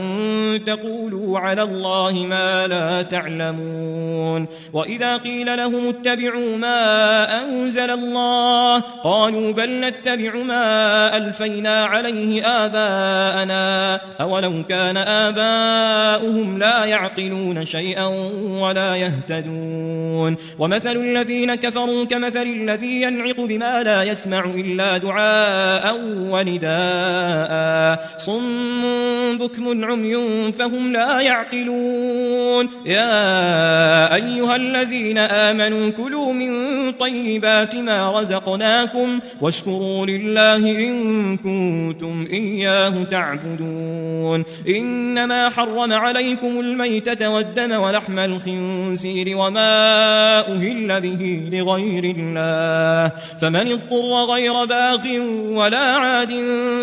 تقولوا على الله ما لا تعلمون وإذا قيل لهم اتبعوا ما أنزل الله قالوا بل نتبع ما ألفينا عليه آباءنا أولو كان آباؤهم لا يعقلون شيئا ولا يهتدون ومثل الذين كفروا كمثل الذي ينعق بما لا يسمع إلا دعاء ونداء صم بكم عمي فهم لا يعقلون يا أيها الذين آمنوا كلوا من طيبات ما رزقناكم واشكروا لله إن كنتم إياه تعبدون إنما حرم عليكم الميتة والدم ولحم الخنزير وما أهل به لغير الله فمن اضطر غير باغ ولا عاد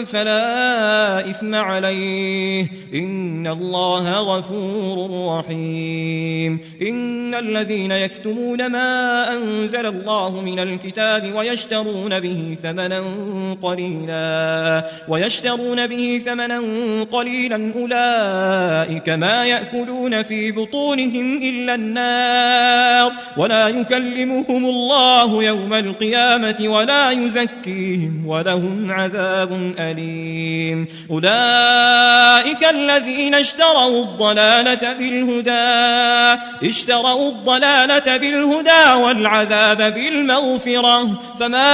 فلا إثم عليه إن الله غفور رحيم إن الذين يكتمون ما أنزل الله من الكتاب ويشترون به ثمنا قليلا أولئك ما يأكلون في بطونهم إلا النار ولا يكلمهم الله يوم القيامة ولا يزكيهم ولهم عذاب أليم أولئك الذين اشتروا الضلالة بالهدى والعذاب بالمغفرة فما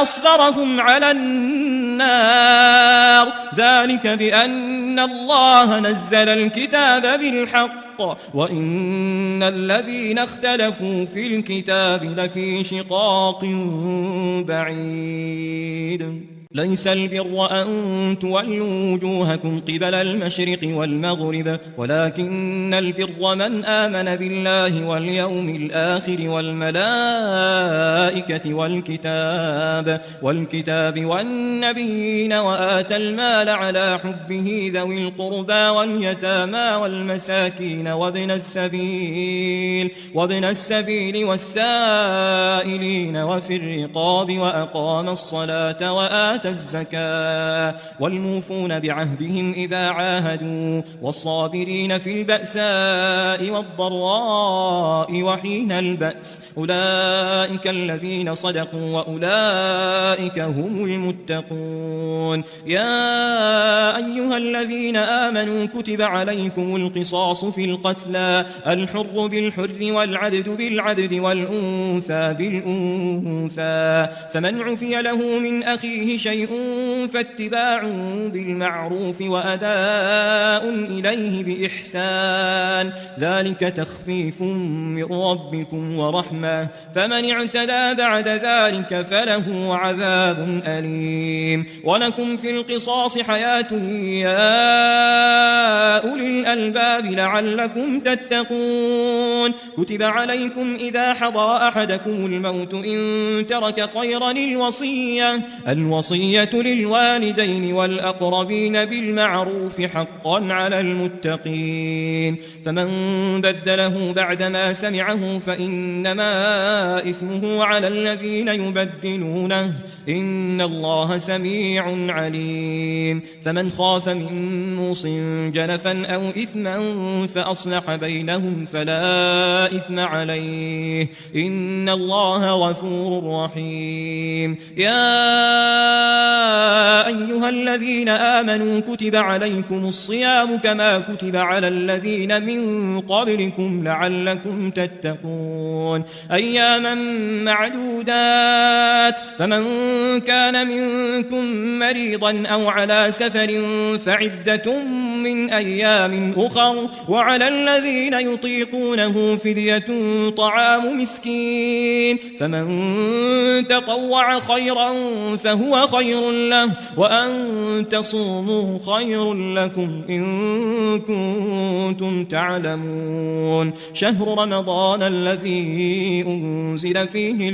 أصبرهم على النار ذلك بأن الله نزل الكتاب بالحق وإن الذين اختلفوا في الكتاب لفي شقاق بعيد ليس البر أن تولوا وجوهكم قبل المشرق والمغرب ولكن البر من آمن بالله واليوم الآخر والملائكة والكتاب والنبيين وآتى المال على حبه ذوي القربى واليتامى والمساكين وابن السبيل والسائلين وفي الرقاب وأقام الصلاة وآتى وآتى الزكاة والموفون بعهدهم إذا عاهدوا والصابرين في البأساء والضراء وحين البأس أولئك الذين صدقوا وأولئك هم المتقون. يا أيها الذين آمنوا كتب عليكم القصاص في القتلى الحر بالحر والعبد بالعبد والأنثى بالأنثى فمن عفي له من أخيه شيء فاتباع بالمعروف وأداء إليه بإحسان ذلك تخفيف من ربكم ورحمة فمن اعتدى بعد ذلك فله عذاب أليم. ولكم في القصاص حياة يا أولي الألباب لعلكم تتقون. كتب عليكم إذا حضر أحدكم الموت إن ترك خيرا الوصية للوالدين والأقربين بالمعروف حقا على المتقين فمن بدله بعدما سمعه فإنما إثمه على الذين يبدلونه إن الله سميع عليم. فمن خاف من موص جنفا أو إثما فأصلح بينهم فلا إثم عليه إن الله غفور رحيم. يا أيها الذين آمنوا كتب عليكم الصيام كما كتب على الذين من قبلكم لعلكم تتقون أياما معدودات فمن كان منكم مريضا أو على سفر فعدة من أيام أخر وعلى الذين يطيقونه فدية طعام مسكين فمن تطوع خيرا فهو خير له وأن تصوموا خير لكم إن كنتم تعلمون. شهر رمضان الذي أنزل فيه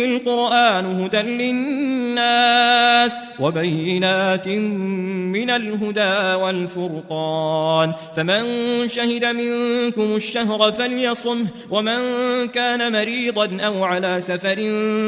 القرآن هدى للناس وبينات من الهدى والفرقان فمن شهد منكم الشهر فليصمه ومن كان مريضا أو على سفر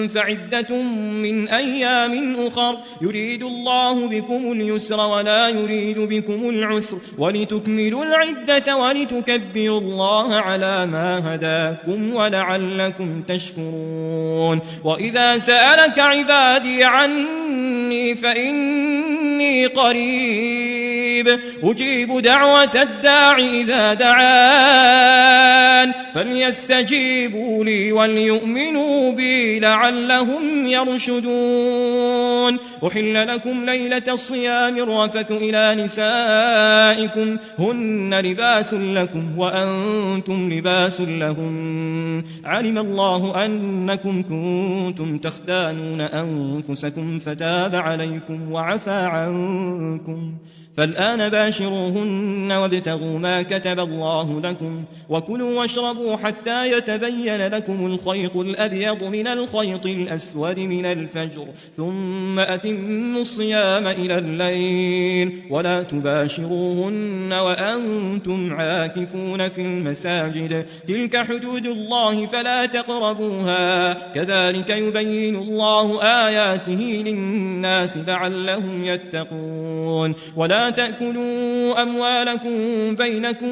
فعدة من أيام أخر يريد الله بكم اليسر ولا يريد بكم العسر ولتكملوا العدة ولتكبروا الله على ما هداكم ولعلكم تشكرون. وإذا سألك عبادي عني فإني قريب أجيب دعوة الداع إذا دعان فليستجيبوا لي وليؤمنوا بي لعلهم يرشدون. أحل لكم ليلة الصيام الرفث إلى نسائكم هن لباس لكم وأنتم لباس لهم علم الله أنكم كنتم تختانون أنفسكم فتاب عليكم وعفى عنكم فالآن باشروهن وابتغوا ما كتب الله لكم وكلوا واشربوا حتى يتبين لكم الخيط الأبيض من الخيط الأسود من الفجر ثم أتموا الصيام إلى الليل ولا تباشروهن وأنتم عاكفون في المساجد تلك حدود الله فلا تقربوها كذلك يبين الله آياته للناس لعلهم يتقون. ولا تأكلوا أموالكم بينكم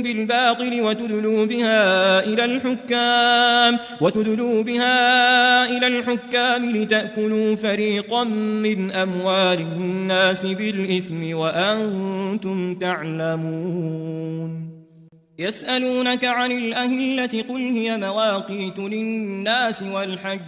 بالباطل وتدلوا بها إلى الحكام لتأكلوا فريقا من أموال الناس بالإثم وأنتم تعلمون. يسألونك عن الأهلة قل هي مواقيت للناس والحج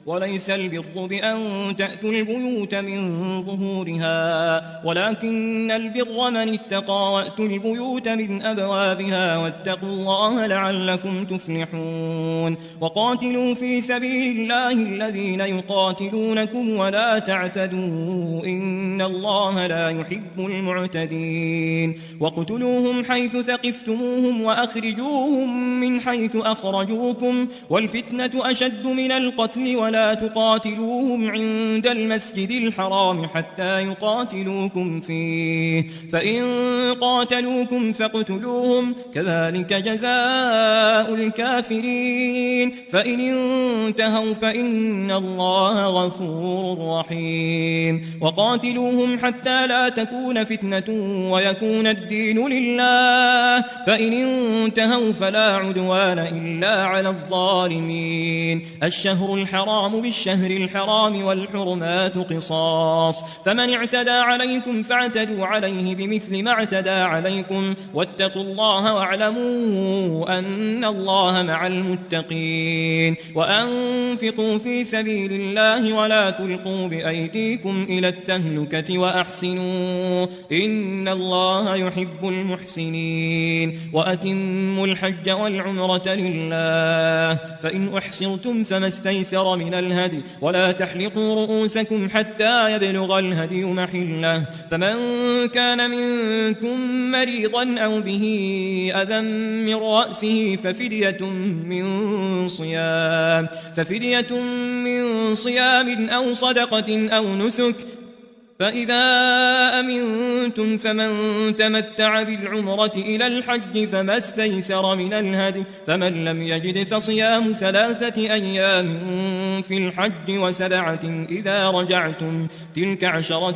وليس البر بأن تأتوا البيوت من ظهورها ولكن البر من اتقى وأتوا البيوت من أبوابها واتقوا الله لعلكم تفلحون. وقاتلوا في سبيل الله الذين يقاتلونكم ولا تعتدوا إن الله لا يحب المعتدين. واقتلوهم حيث ثقفتموهم وأخرجوهم من حيث أخرجوكم والفتنة أشد من القتل الرجل ولا تقاتلوهم عند المسجد الحرام حتى يقاتلوكم فيه فإن قاتلوكم فاقتلوهم كذلك جزاء الكافرين فإن انتهوا فإن الله غفور رحيم وقاتلوهم حتى لا تكون فتنة ويكون الدين لله فإن انتهوا فلا عدوان إلا على الظالمين الشهر الحرام بالشهر الحرام والحرمات قصاص فمن اعتدى عليكم فاعتدوا عليه بمثل ما اعتدى عليكم واتقوا الله واعلموا أن الله مع المتقين وأنفقوا في سبيل الله ولا تلقوا بأيديكم إلى التهلكة وأحسنوا إن الله يحب المحسنين وأتموا الحج والعمرة لله فإن أحصرتم فما استيسر من الهدي ولا تحلقوا رؤوسكم حتى يبلغ الهدي محله فمن كان منكم مريضا أو به أذى من رأسه ففدية من صيام أو صدقة أو نسك فإذا أمنتم فمن تمتع بالعمرة إلى الحج فما استيسر من الهدي فمن لم يجد فصيام 3 أيام في الحج و7 إذا رجعتم تلك 10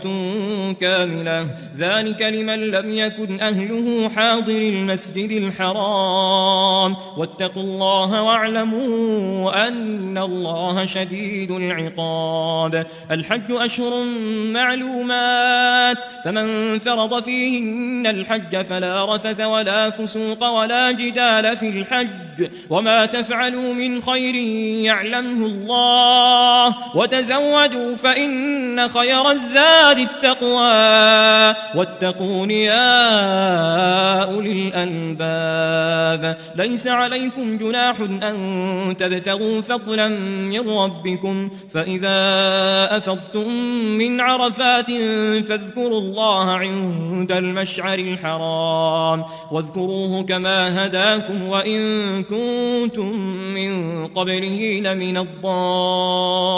كاملة ذلك لمن لم يكن أهله حاضر المسجد الحرام واتقوا الله واعلموا أن الله شديد العقاب الحج أشهر معلومات فمن فرض فيهن الحج فلا رفث ولا فسوق ولا جدال في الحج وما تفعلوا من خير يعلمه الله وتزودوا فإن خير الزاد التقوى واتقون يا أولي الألباب ليس عليكم جناح أن تبتغوا فضلا من ربكم فإذا أفضتم من عرفات فاذكروا الله عند المشعر الحرام واذكروه كما هداكم وإن كنتم من قبله لمن الضالين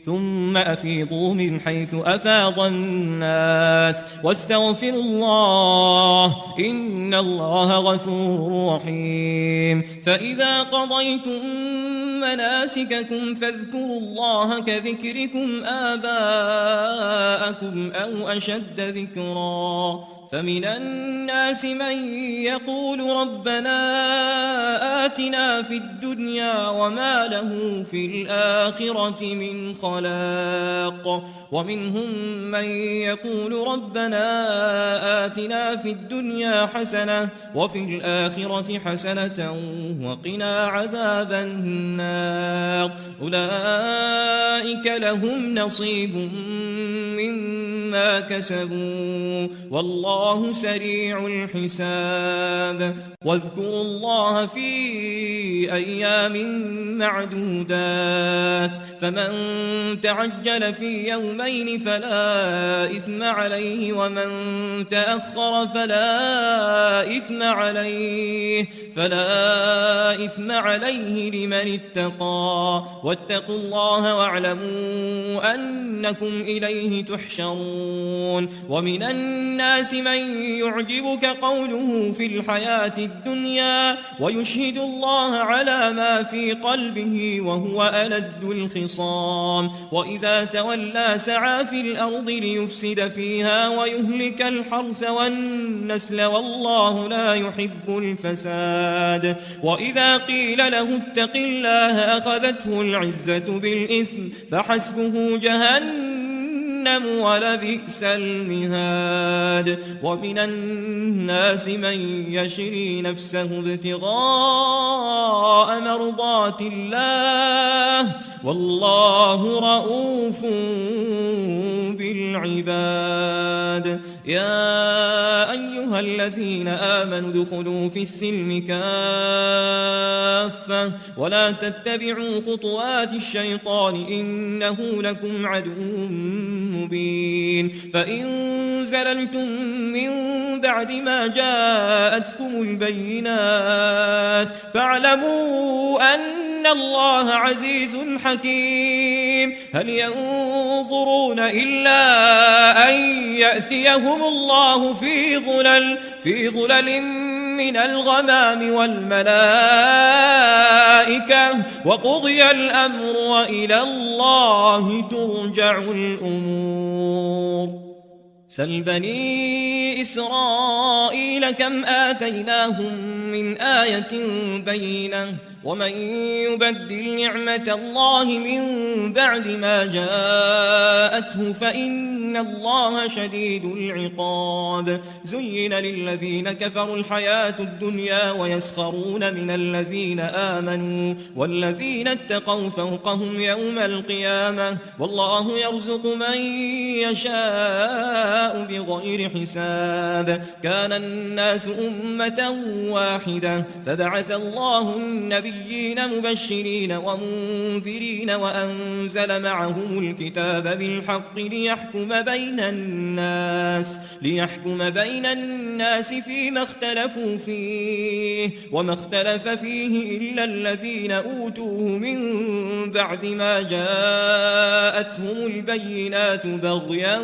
ثم أفيضوا من حيث أفاض الناس واستغفروا الله إن الله غفور رحيم فإذا قضيتم مناسككم فاذكروا الله كذكركم آباءكم أو أشد ذكرا فمن الناس من يقول ربنا آتنا في الدنيا وما له في الآخرة من خلاق ومنهم من يقول ربنا آتنا في الدنيا حسنة وفي الآخرة حسنة وقنا عذاب النار أولئك لهم نصيب مما كسبوا والله سريع الحساب واذكروا الله في أيام معدودات فمن تعجل في يومين فلا إثم عليه ومن تأخر فلا إثم عليه لمن اتقى واتقوا الله واعلموا أنكم إليه تحشرون ومن الناس من يعجبك قوله في الحياة الدنيا ويشهد الله على ما في قلبه وهو ألد الخصام وإذا تولى سعى في الأرض ليفسد فيها ويهلك الحرث والنسل والله لا يحب الفساد وإذا قيل له اتق الله أخذته العزة بالإثم فحسبه جهنم ولبئس المهاد ومن الناس من يشري نفسه ابتغاء مرضات الله والله رؤوف بالعباد يا أيها الذين آمنوا ادخلوا في السلم كافة كافة ولا تتبعوا خطوات الشيطان إنه لكم عدو مبين فإن زللتم من بعد ما جاءتكم البينات فاعلموا أن الله عزيز حكيم هل ينظرون إلا أن يأتيهم الله في ظلل من الغمام والملائكة وقضي الأمر وإلى الله ترجع الأمور سل بني إسرائيل كم آتيناهم من آية بينة ومن يبدل نعمة الله من بعد ما جاءته فإن الله شديد العقاب زين للذين كفروا الحياة الدنيا ويسخرون من الذين آمنوا والذين اتقوا فوقهم يوم القيامة والله يرزق من يشاء بغير حساب كان الناس أمة واحدة فبعث الله النبيين مبشرين ومنذرين وأنزل معهم الكتاب بالحق ليحكم بين الناس فيما اختلفوا فيه وما اختلف فيه إلا الذين أوتوه من بعد ما جاءتهم البينات بغيا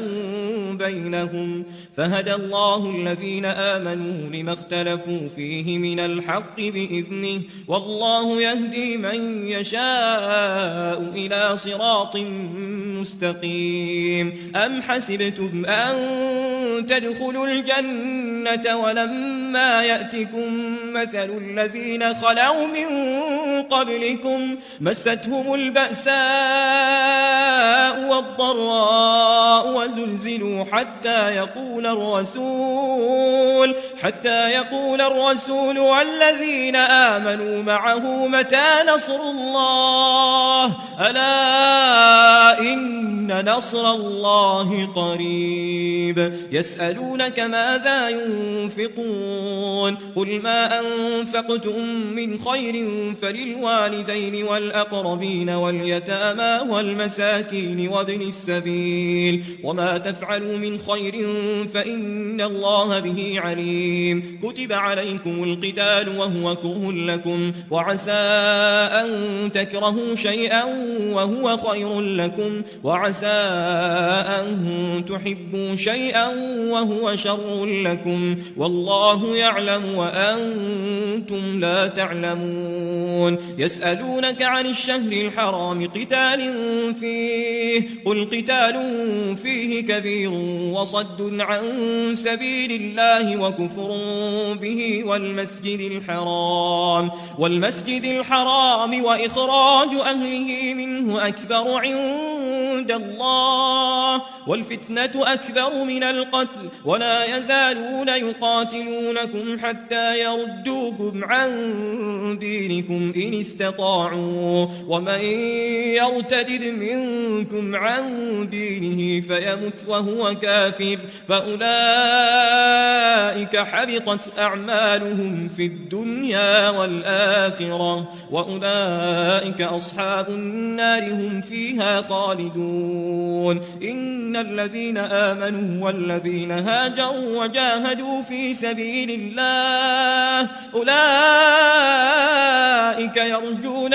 بينهم فهدى الله الذين آمنوا لما اختلفوا فيه من الحق بإذنه والله يهدي من يشاء إلى صراط مستقيم أم حسبتم أن تدخلوا الجنة ولما يأتكم مثل الذين خلوا من قبلكم مستهم البأساء والضراء وزلزلوا حتى يقول الرسول والذين آمنوا معه متى نصر الله ألا إن نصر الله قريب يسألونك ماذا ينفقون قل ما أنفقتم من خير فللوالدين والأقربين واليتامى والمساكين وابن السبيل وما تفعلوا من خير فإن الله به عليم كتب عليكم القتال وهو كره لكم وعسى أن تكرهوا شيئا وهو خير لكم وعسى أن تحبوا شيئا وهو شر لكم والله يعلم وأنتم لا تعلمون يسألونك عن الشهر الحرام قتال فيه قل قتال فيه كبير وصد عن سبيل الله وكفر به والمسجد الحرام وإخراج أهله منه أكبر عند الله والفتنة أكبر من القتل ولا يزالون يقاتلونكم حتى يردوكم عن دينكم إن استطاعوا ومن يرتد منكم عن دينه فيمت وهو كافر فأولئك حبطت أعمالهم في الدنيا والآخرة وأولئك أصحاب النار هم فيها خالدون إن الذين آمنوا والذين هاجروا وجاهدوا في سبيل الله أولئك يرجون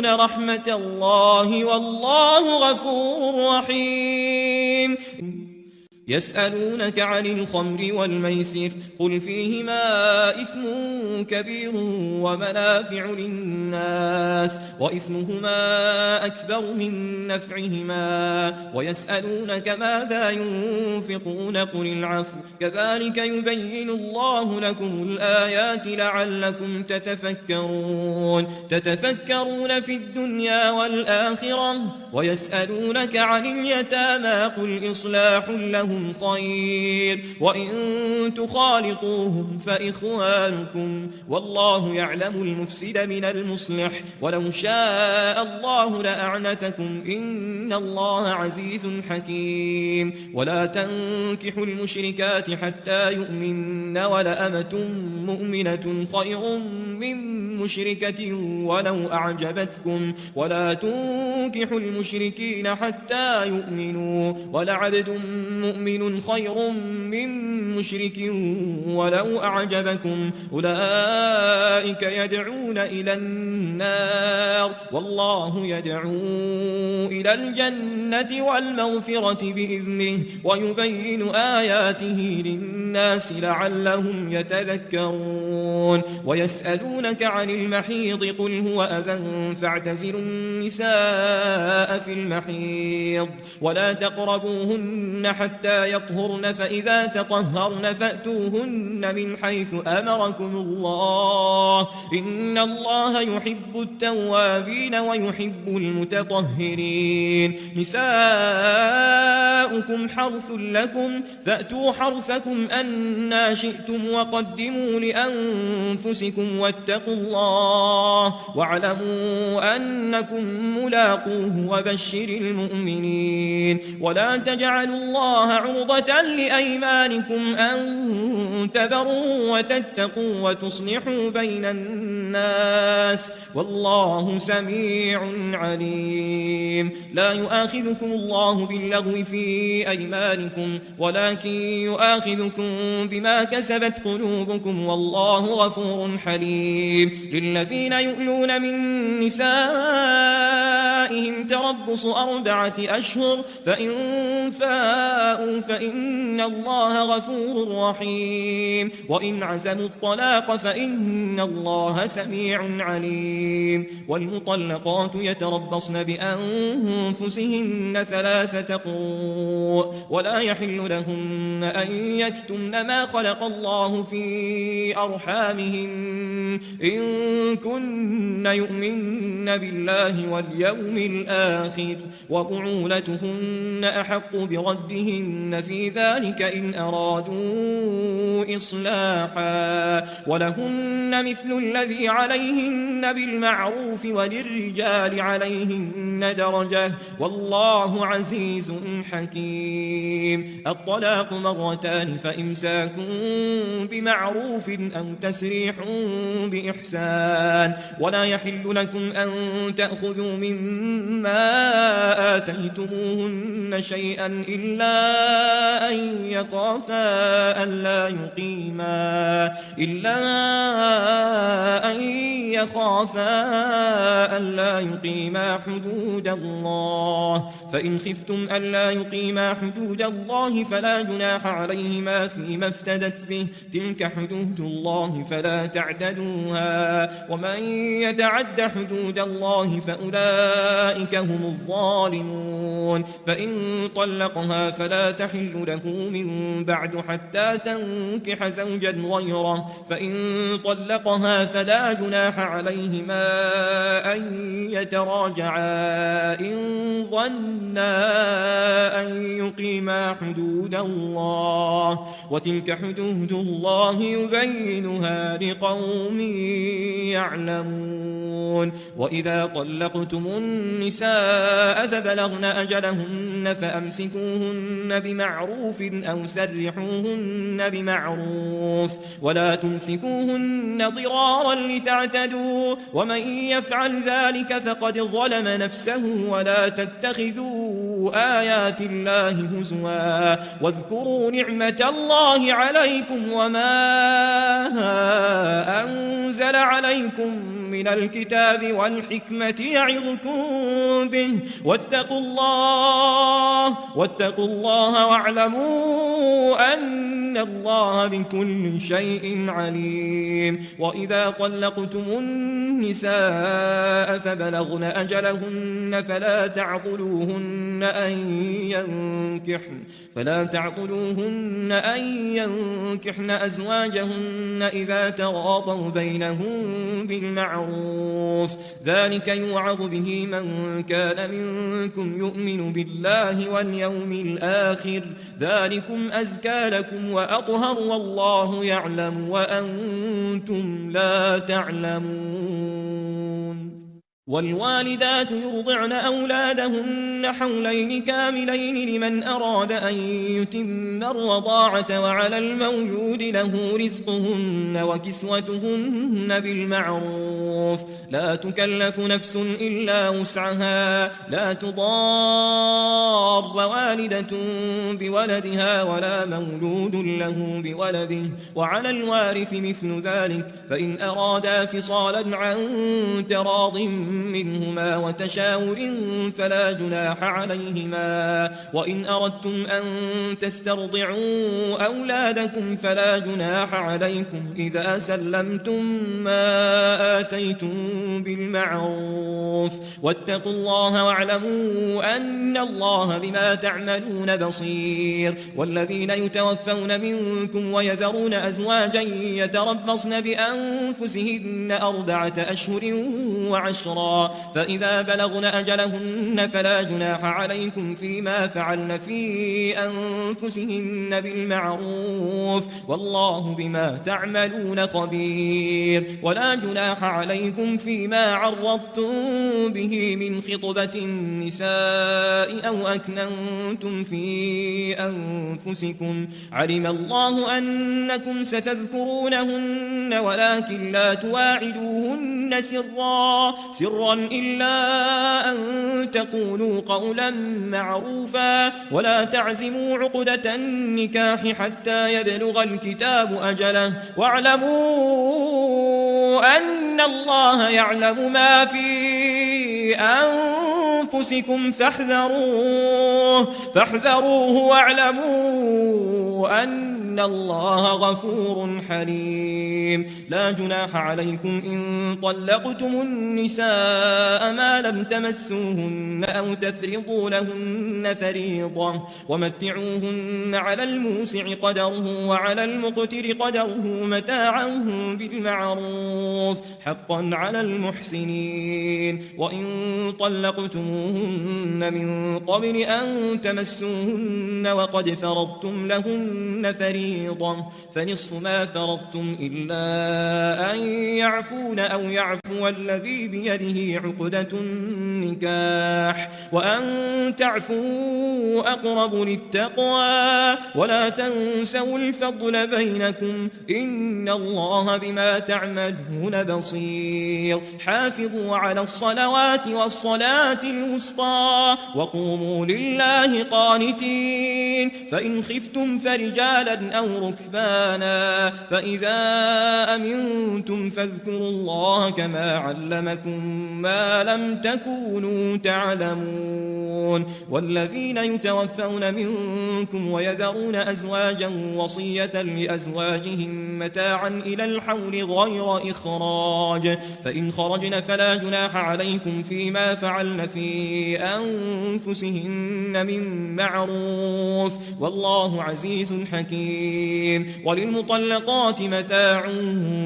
رحمة الله والله غفور رحيم يسألونك عن الخمر والميسر قل فيهما إثم كبير ومنافع للناس وإثمهما أكبر من نفعهما ويسألونك ماذا ينفقون قل العفو كذلك يبين الله لكم الآيات لعلكم تتفكرون في الدنيا والآخرة ويسألونك عن اليتامى قل إصلاح لهم لكم خير، وإن تخالطوهم فإخوانكم، والله يعلم المفسد من المصلح، ولو شاء الله لأعنتكم، إن الله عزيز حكيم. ولا تنكحوا المشركات حتى يؤمن، ولأمة مؤمنة خير من مشركة ولو أعجبتكم، ولا تنكحوا المشركين حتى يؤمنوا، ولعبد مؤمن خير من مشرك ولو أعجبكم، أولئك يدعون إلى النار، والله يدعو إلى الجنة والمغفرة بإذنه، ويبين آياته للناس لعلهم يتذكرون. ويسألونك عن المحيض، قل هو أذى فاعتزلوا النساء في المحيض ولا تقربوهن حتى يطهرن، فإذا تطهرن فأتوهن من حيث أمركم الله، إن الله يحب التوابين ويحب المتطهرين. نساؤكم حرث لكم فأتوا حرثكم أنى شئتم، وقدموا لأنفسكم واتقوا الله واعلموا أنكم ملاقوه، وبشر المؤمنين. ولا تجعلوا الله عرضة لأيمانكم أن تبروا وتتقوا وتصلحوا بين الناس، والله سميع عليم. لا يؤاخذكم الله باللغو في أيمانكم، ولكن يؤاخذكم بما كسبت قلوبكم، والله غفور حليم. للذين يؤلون من نسائهم تربص 4 أشهر، فإن فاءوا فإن الله غفور رحيم، وإن عزموا الطلاق فإن الله سميع عليم. والمطلقات يتربصن بأنفسهن 3 قروء، ولا يحل لهن أن يكتمن ما خلق الله في أرحامهن إن كن يؤمن بالله واليوم الآخر، وبعولتهن أحق بردهن في ذلك إن أرادوا إصلاحا، ولهن مثل الذي عليهن بالمعروف، وللرجال عليهن درجة، والله عزيز حكيم. الطلاق 2، فإمساك بمعروف أو تسريح بإحسان. ولا يحل لكم أن تأخذوا مما آتيتموهن شيئا إلا أن يخافا ألا يقيما حدود الله، فإن خفتم ألا يقيما حدود الله فلا جناح عليهما فيما افتدت به، تلك حدود الله فلا تعتدوها، ومن يتعد حدود الله فأولئك هم الظالمون. فإن طلقها فلا تحل له من بعد حتى تنكح زوجا غيره، فإن طلقها فلا جناح عليهما أن يتراجعا إن ظنا أن يقيما حدود الله، وتلك حدود الله يبينها لقوم يعلمون. وإذا طلقتم النساء فبلغن أجلهن فأمسكوهن بمعروف أو سرحوهن بمعروف، ولا تمسكوهن ضرارا لتعتدوا، ومن يفعل ذلك فقد ظلم نفسه. ولا تتخذوا آيات الله هزوا، واذكروا نعمة الله عليكم وما أنزل عليكم من الكتاب والحكمة يعظكم به، واتقوا الله واعلموا أن الله بكل شيء عليم. وإذا طلقتم النساء فبلغن أجلهن فلا تعضلوهن أن ينكحن أزواجهن إذا تراضوا بينهم بالمعروف، ذلك يوعظ به من كان منكم يؤمن بالله واليوم الآخر، ذلكم أزكى لكم وأطهر، والله يعلم وأنتم لا تعلمون. والوالدات يرضعن أولادهن حولين كاملين لمن أراد أن يتم الرضاعة، وعلى المولود له رزقهن وكسوتهن بالمعروف، لا تكلف نفس إلا وسعها، لا تضار والدة بولدها ولا مولود له بولده، وعلى الوارث مثل ذلك، فإن أرادا فصالا عن تراض منهما وتشاور فلا جناح عليهما، وإن أردتم أن تسترضعوا أولادكم فلا جناح عليكم إذا سلمتم ما آتيتم بالمعروف، واتقوا الله واعلموا أن الله بما تعملون بصير. والذين يتوفون منكم ويذرون أزواجا يتربصن بأنفسهن 4 أشهر وعشرا، فإذا بلغن أجلهن فلا جناح عليكم فيما فعلن في أنفسهن بالمعروف، والله بما تعملون خبير. ولا جناح عليكم فيما عرضتم به من خطبة النساء أو أكننتم في أنفسكم، علم الله أنكم ستذكرونهن ولكن لا تواعدوهن سرا إلا أن تقولوا قولا معروفا، ولا تعزموا عقدة النكاح حتى يبلغ الكتاب أجله، واعلموا أن الله يعلم ما في أنفسكم فاحذروه واعلموا أن الله غفور حليم. لا جناح عليكم إن طلقتم النساء ما لم تمسوهن أو تفرضوا لهن فريضة، ومتعوهن على الموسع قدره وعلى المقتر قدره متاعا بالمعروف، حقا على المحسنين. وإن طلقتموهن من قبل أن تمسوهن وقد فرضتم لهن فريضة فنصف ما فرضتم إلا أن يعفون أو يعفو الذي بيده عقدة النكاح، وأن تعفوا أقرب للتقوى، ولا تنسوا الفضل بينكم إن الله بما تعملون بصير. حافظوا على الصلوات والصلاة الوسطى وقوموا لله قانتين، فإن خفتم فرجالا أو ركبانا، فإذا أمنتم فاذكروا الله كما علمكم ما لم تكونوا تعلمون. والذين يتوفون منكم ويذرون أزواجا وصية لأزواجهم متاعا إلى الحول غير إخراج، فإن خرجن فلا جناح عليكم فيما فعلن في أنفسهن من معروف، والله عزيز حكيم. وللمطلقات متاع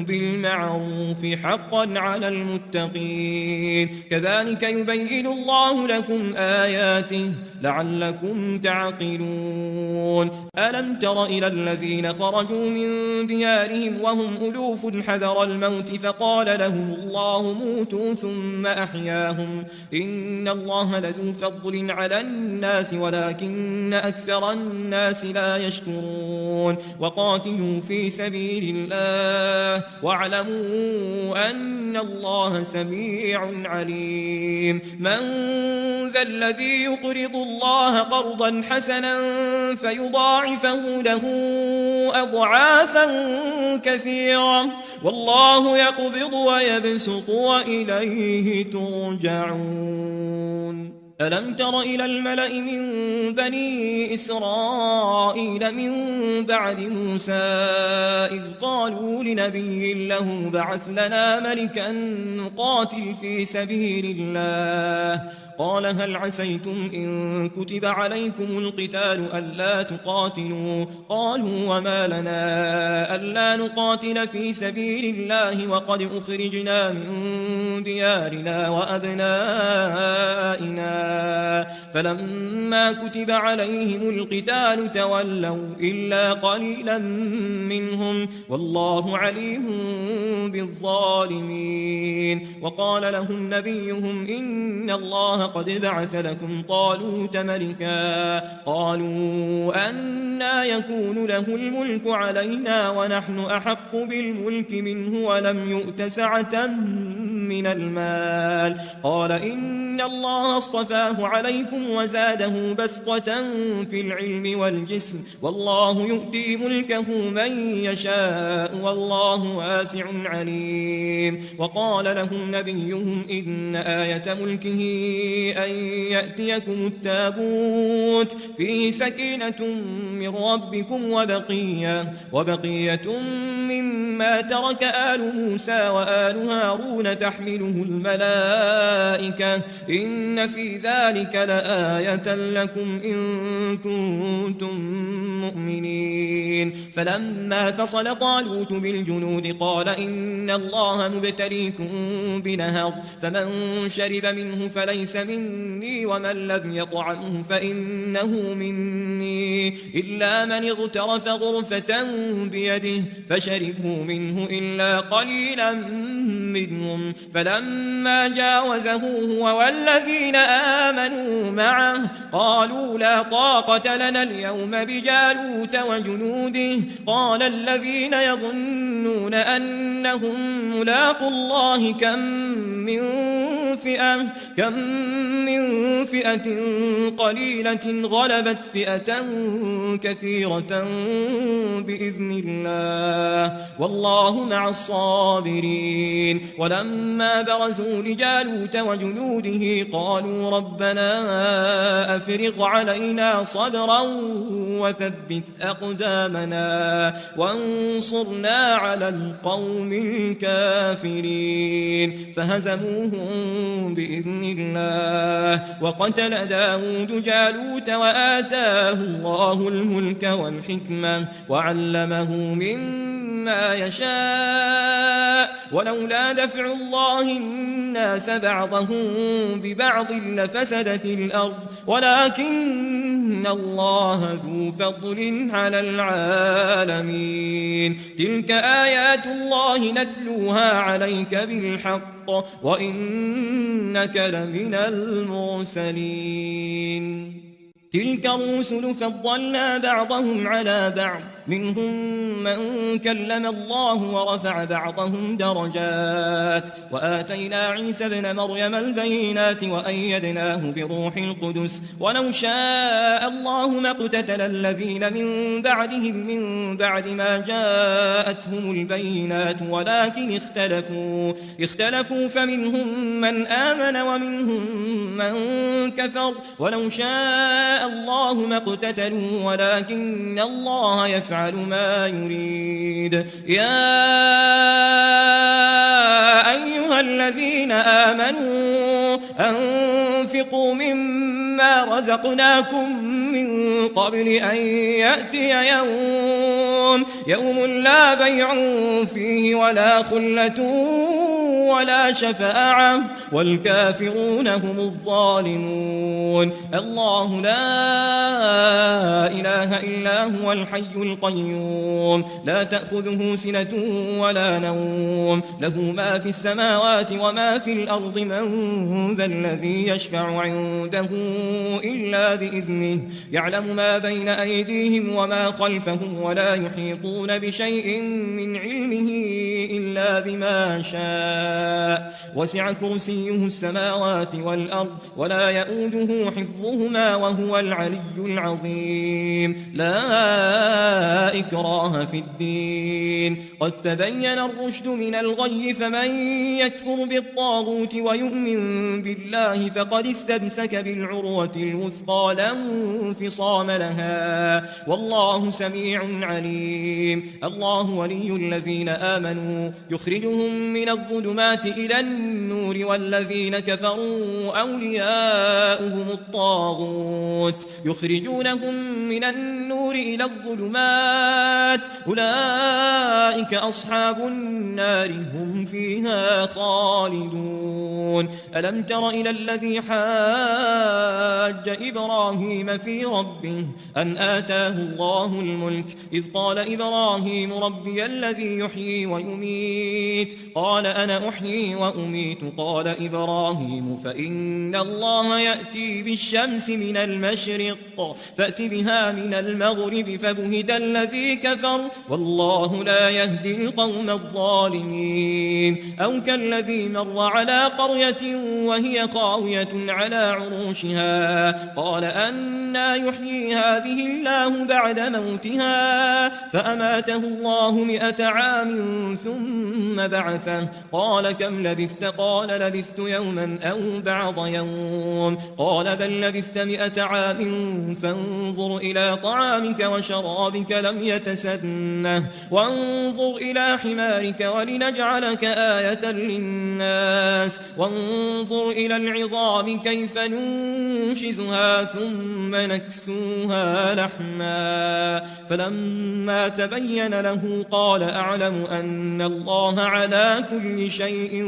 بالمعروف حقا على المتقين، كذلك يبين الله لكم آياته لعلكم تعقلون. ألم تر إلى الذين خرجوا من ديارهم وهم ألوف حذر الموت فقال لهم الله موتوا ثم أحياهم، إن الله لذو فضل على الناس ولكن أكثر الناس لا يشكرون. وقاتلوا في سبيل الله واعلموا أن الله سميع عليم. من ذا الذي يقرض الله قرضا حسنا فيضاعفه له أضعافا كثيرة، والله يقبض ويبسط وإليه ترجعون. ألم تر إلى الملأ من بني إسرائيل من بعد موسى إذ قالوا لنبي له بعث لنا ملكا نقاتل في سبيل الله، قال هل عسيتم إن كتب عليكم القتال ألا تقاتلوا قالوا وما لنا ألا نقاتل في سبيل الله وقد أخرجنا من ديارنا وأبنائنا فلما كتب عليهم القتال تولوا إلا قليلا منهم والله عليم بالظالمين وقال لهم نبيهم إن الله قد بعث لكم طالوت ملكا قالوا أنى يكون له الملك علينا ونحن أحق بالملك منه ولم يؤت سعة من المال قال إن الله اصطفاه عليكم وزاده بسطة في العلم والجسم والله يؤتي ملكه من يشاء والله واسع عليم وقال لهم نبيهم إن آية ملكه أن يأتيكم التابوت فيه سكينة من ربكم وبقية مما ترك آل موسى وآل هارون تحمله الملائكة إن في ذلك لآية لكم إن كنتم مؤمنين فلما فصل طالوت بالجنود قال إن الله مبتليكم بنهر فمن شرب منه فليس مني ومن لم يطعمه فإنه مني إلا من اغترف غرفة بيده فشربوا منه إلا قليلا منهم فلما جاوزه هو والذين آمنوا معه قالوا لا طاقة لنا اليوم بجالوت وجنوده قال الذين يظنون أنهم ملاقوا الله كم من فئة قليلة غلبت فئة كثيرة بإذن الله والله مع الصابرين ولما برزوا لجالوت وجنوده قالوا ربنا أفرغ علينا صبرا وثبت أقدامنا وانصرنا على القوم الكافرين فهزموهم بإذن الله وقتل داود جالوت وآتاه الله الملك والحكمة وعلمه مما يشاء ولولا دفع الله الناس بعضهم ببعض لفسدت الأرض ولكن الله ذو فضل على العالمين تلك آيات الله نتلوها عليك بالحق وإنك لمن المرسلين تلك الرسل فضلنا بعضهم على بعض منهم من كلم الله ورفع بعضهم درجات وآتينا عيسى ابن مريم البينات وأيدناه بروح القدس ولو شاء الله ما اقتتل الذين من بعدهم من بعد ما جاءتهم البينات ولكن اختلفوا فمنهم من آمن ومنهم من كفر ولو شاء الله ما اقتتلوا ولكن الله يفعل ما يريد يا أيها الذين آمنوا أنفقوا مما رزقناكم من قبل أن يأتي يوم لا بيع فيه ولا خلة ولا شفاعة والكافرون هم الظالمون الله لا إله إلا هو الحي القيوم لا تأخذه سنة ولا نوم له ما في السماوات وما في الأرض من ذا الذي يشفع عنده إلا بإذنه يعلم ما بين أيديهم وما خلفهم ولا يحيطون بشيء من علمه إلا بما شاء وسع كرسيه السماوات والأرض ولا يؤوده حفظهما وهو العلي العظيم لا إكراه في الدين قد تبين الرشد من الغي فمن يكفر بالطاغوت ويؤمن بالله فقد استمسك بالعروة الوثقى لا انفصام لها والله سميع عليم الله ولي الذين آمنوا يخرجهم من الظلمات إلى النور والذين كفروا أولياؤهم الطاغوت يخرجونهم من النور إلى الظلمات أولئك أصحاب النار هم فيها خالدون ألم تر إلى الذي حاج إبراهيم في ربه أن آتاه الله الملك إذ قال إبراهيم ربي الذي يحيي ويميت قال أنا أحيي وأميت قال إبراهيم فإن الله يأتي بالشمس من المشرق فأت بها من المغرب فبهت الذي كفر والله لا يهدي القوم الظالمين أو كالذي مر على قرية وهي خاوية على عروشها قال أنى يحيي هذه الله بعد موتها فأماته الله 100 عام ثم بعثه قال كم لبثت قال لبثت يوما أو بعض يوم قال بل لبثت 100 عام فانظر إلى طعامك وشرابك لم يتسنه وانظر إلى حمارك ولنجعلك آية للناس وانظر إلى العظام كيف ننشزها ثم نكسوها لحما فلما تبين له قال أعلم أن الله على كل شيء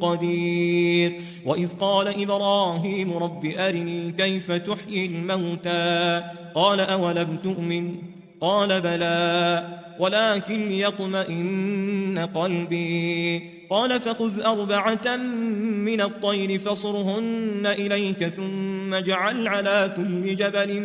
قدير وإذ قال إبراهيم رب أرني كيف تحيي الموتى قال أولم تؤمن قال بلى ولكن ليطمئن قلبي قال فخذ 4 من الطير فصرهن إليك ثم اجعل على كل جبل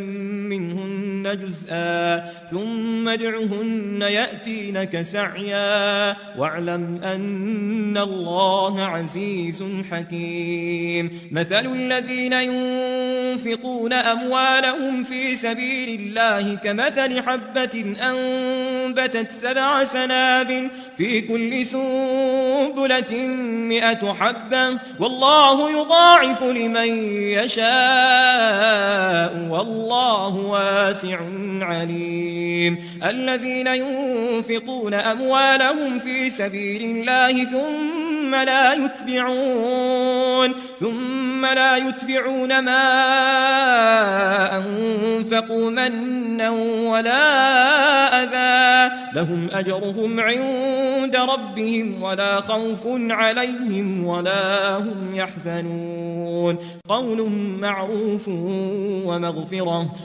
منهن جزءا ثم ادعهن يأتينك سعيا واعلم أن الله عزيز حكيم مثل الذين ينفقون أموالهم في سبيل الله كمثل حبة أنبتت 7 سنابل في كل سنبلة 100 حبة والله يضاعف لمن يشاء والله واسع عليم الذين ينفقون أموالهم في سبيل الله ثم لا يتبعون ما أنفقوا منا ولا أذى لهم أجرهم عند ربهم ولا خوف عليهم ولا هم يحزنون قول معروف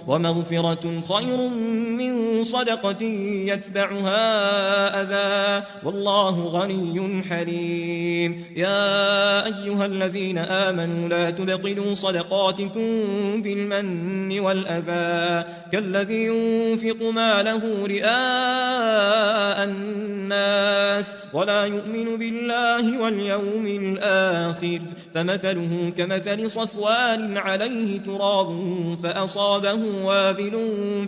ومغفرة خير من صدقة يتبعها أذى والله غني حليم يا أيها الذين آمنوا لا تبطلوا صدقاتكم بالمن والأذى كالذي ينفق ماله رئاء الناس ولا يؤمن بالله واليوم الآخر فمثله كمثل صفوان عليه تراب فأصابه وابل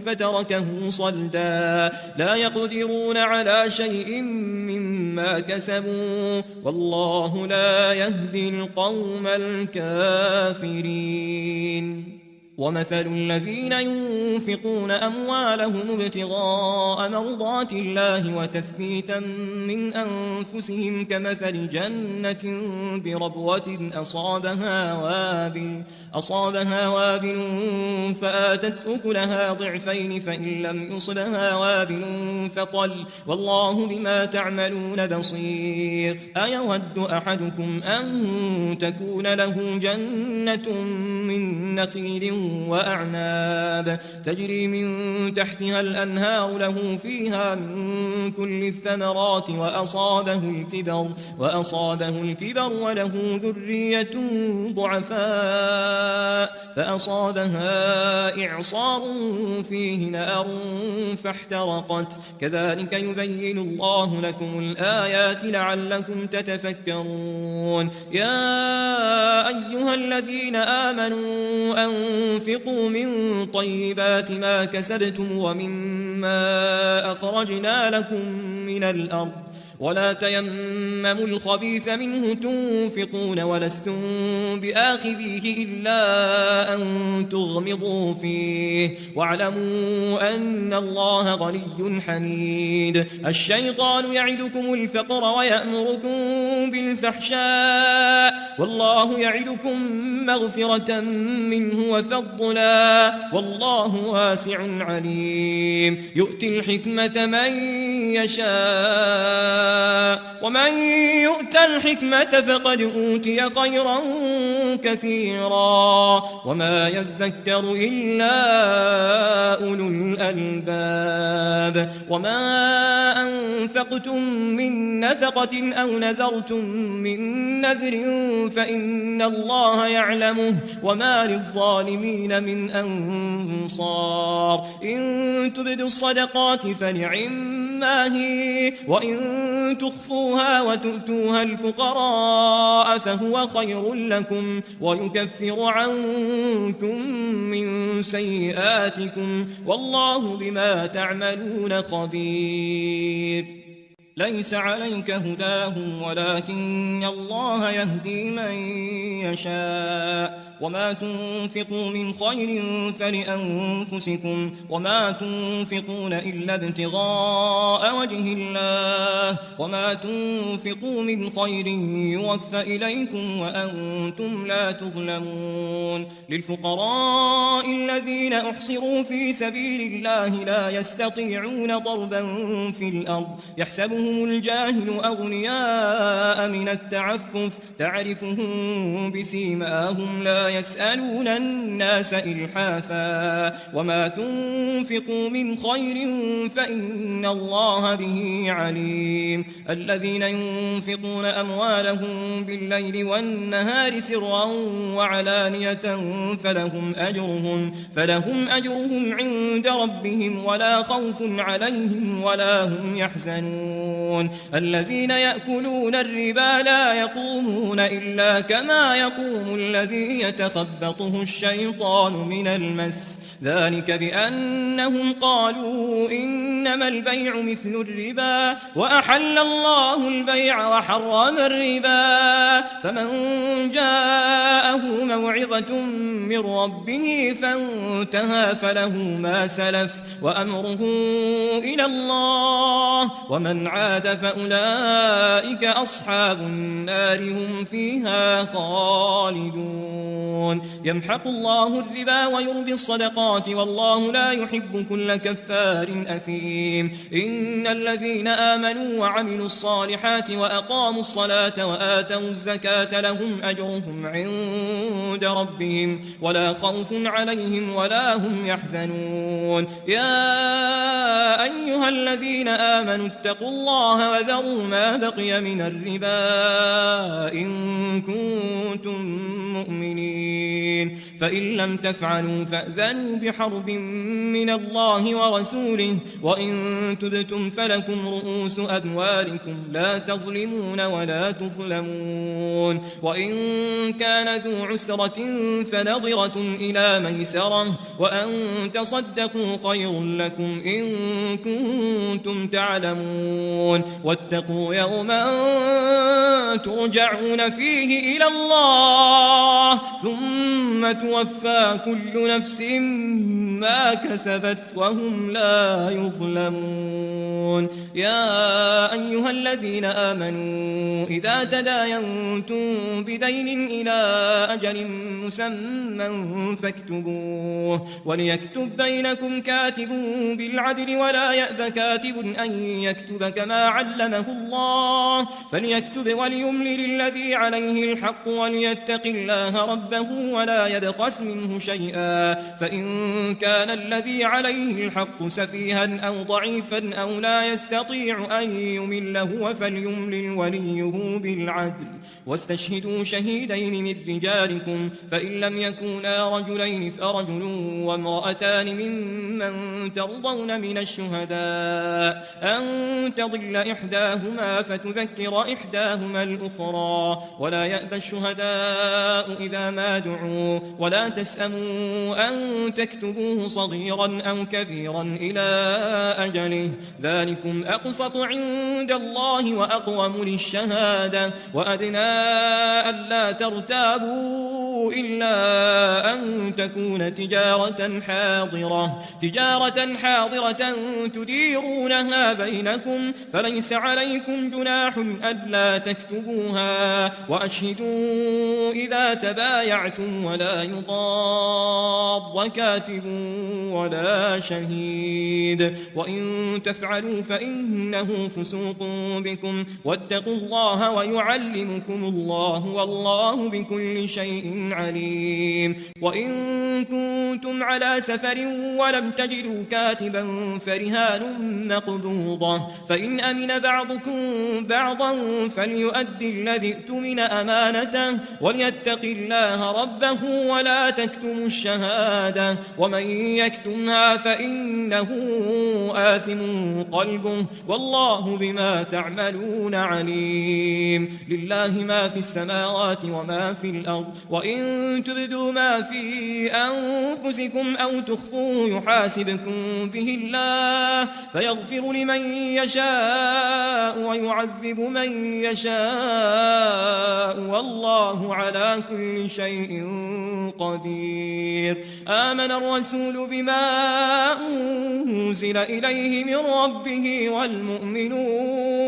فتركه صلدا لا يقدرون على شيء مما كسبوا والله لا يهدي القوم الكافرين ومثل الذين ينفقون أموالهم ابتغاء مرضات الله وتثبيتا من أنفسهم كمثل جنة بربوة أصابها وابل فآتت أكلها ضعفين فإن لم يصبها وابل فطل والله بما تعملون بصير أيود أحدكم أن تكون له جنة من نخيل وأعناب تجري من تحتها الأنهار له فيها من كل الثمرات وأصابه الكبر وله ذرية ضعفاء فأصابها إعصار فيه نار فاحترقت كذلك يبين الله لكم الآيات لعلكم تتفكرون يا أيها الذين آمنوا أنفقوا من طيبات ما كسبتم ومما أخرجنا لكم من الأرض ولا تيمموا الخبيث منه تنفقون ولستم بآخذيه إلا أن تغمضوا فيه واعلموا أن الله غني حميد. الشيطان يعدكم الفقر ويأمركم بالفحشاء والله يعدكم مغفرة منه وفضلا والله واسع عليم. يؤتي الحكمة من يشاء ومن يؤت الحكمة فقد أوتي خيرا كثيرا وما يذكر إلا أولو الألباب. وما أنفقتم من نفقة أو نذرتم من نذر فإن الله يعلمه وما للظالمين من أنصار. إن تبدوا الصدقات فنعما هي وإن تخفوها وتؤتوها الفقراء فهو خير لكم ويكفر عنكم من سيئاتكم والله بما تعملون خبير. ليس عليك هداهم ولكن الله يهدي من يشاء وما تنفقوا من خير فلأنفسكم وما تنفقون إلا ابتغاء وجه الله وما تنفقوا من خير يوفى إليكم وأنتم لا تظلمون. للفقراء الذين أحصروا في سبيل الله لا يستطيعون ضربا في الأرض يحسبهم الجاهل أغنياء من التعفف تعرفهم بسيماهم لا يسألون الناس إلحافا وما تنفقوا من خير فإن الله به عليم. الذين ينفقون أموالهم بالليل والنهار سرا وعلانية فلهم أجرهم عند ربهم ولا خوف عليهم ولا هم يحزنون. الذين يأكلون الربا لا يقومون إلا كما يقوم الذي يتخبطه الشيطان من المس ذلك بأنهم قالوا إنما البيع مثل الربا وأحل الله البيع وحرم الربا. فمن جاءه موعظة من ربه فانتهى فله ما سلف وأمره إلى الله ومن عاد فأولئك أصحاب النار هم فيها خالدون. يمحق الله الربا ويربي الصدقات والله لا يحب كل كفار أثيم. إن الذين آمنوا وعملوا الصالحات وأقاموا الصلاة وآتوا الزكاة لهم أجرهم عند ربهم ولا خوف عليهم ولا هم يحزنون. يا أيها الذين آمنوا اتقوا الله وذروا ما بقي من الربا إن كنتم مؤمنين فإن لم تفعلوا فأذنوا بحرب من الله ورسوله وإن تبتم فلكم رؤوس أموالكم لا تظلمون ولا تظلمون. وإن كان ذو عسرة فنظرة إلى ميسرة وأن تصدقوا خير لكم إن كنتم تعلمون. واتقوا يوما ترجعون فيه إلى الله ثم توفى كل نفس ما كسبت وهم لا يظلمون. يا أيها الذين آمنوا إذا تداينتم بدين إلى أجل مسمى فاكتبوه وليكتب بينكم كاتب بالعدل ولا يأب كاتب أن يكتب كما علمه الله فليكتب وليملل الذي عليه الحق وليتق الله ربه ولا يبخس منه شيئا فإن كان الذي عليه الحق سفيها أو ضعيفا أو لا يستطيع أن يمل هو فليملل وليه بالعدل واستشهدوا شهيدين من رجالكم فإن لم يكونا رجلين فرجل وامرأتان ممن ترضون من الشهداء أن تضل إحداهما فتذكر إحداهما الأخرى ولا يأبى الشهداء إذا ما دعوا ولا تسأموا أن تكتبوه صغيرا أو كبيرا إلى أجله ذلكم أقسط عند الله وأقوم للشهادة وأدنى ألا ترتابوا إلا أن تكون تجارة حاضرة تديرونها بينكم فليس عليكم جناح ألا تكتبوها وأشهدوا إذا تبايعتم ولا يضار كاتب ولا شهيد وإن تفعلوا فإنه فسوق بكم واتقوا الله ويعلمكم الله والله بكل شيء عليم وإن كنتم على سفر ولم تجدوا كاتبا فرهان مقبوضة فإن أمن بعضكم بعضا فليؤدي الذي اؤتمن أمانته وليتق الله ربه ولا تكتموا الشهادة ومن يكتمها فإنه آثم قلبه والله بما تعملون عليم لله ما في السماوات وما في الأرض وإن تبدوا ما في أنفسكم أو تخفوه يحاسبكم به الله فيغفر لمن يشاء ويعذب من يشاء والله على كل شيء قدير آمن الرسول بما أنزل إليه من ربه والمؤمنون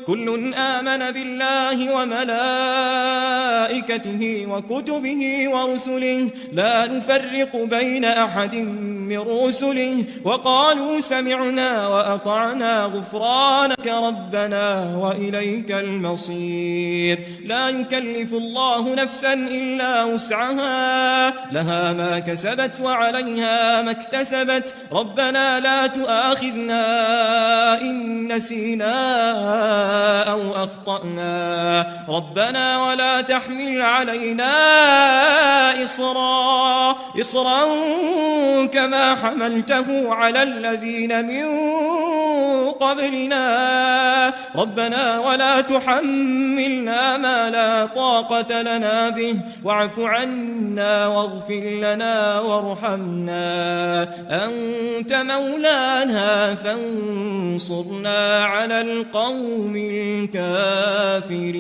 كل آمن بالله وملائكته وكتبه ورسله لا نفرق بين أحد من رسله وقالوا سمعنا وأطعنا غفرانك ربنا وإليك المصير لا يكلف الله نفسا إلا وسعها لها ما كسبت وعليها ما اكتسبت ربنا لا تؤاخذنا إن نسينا أو أخطأنا ربنا ولا تحمل علينا إصرا كما حملته على الذين من قبلنا ربنا ولا تحملنا ما لا طاقة لنا به واعف عنا واغفر لنا وارحمنا أنت مولانا فانصرنا على القوم الكافرين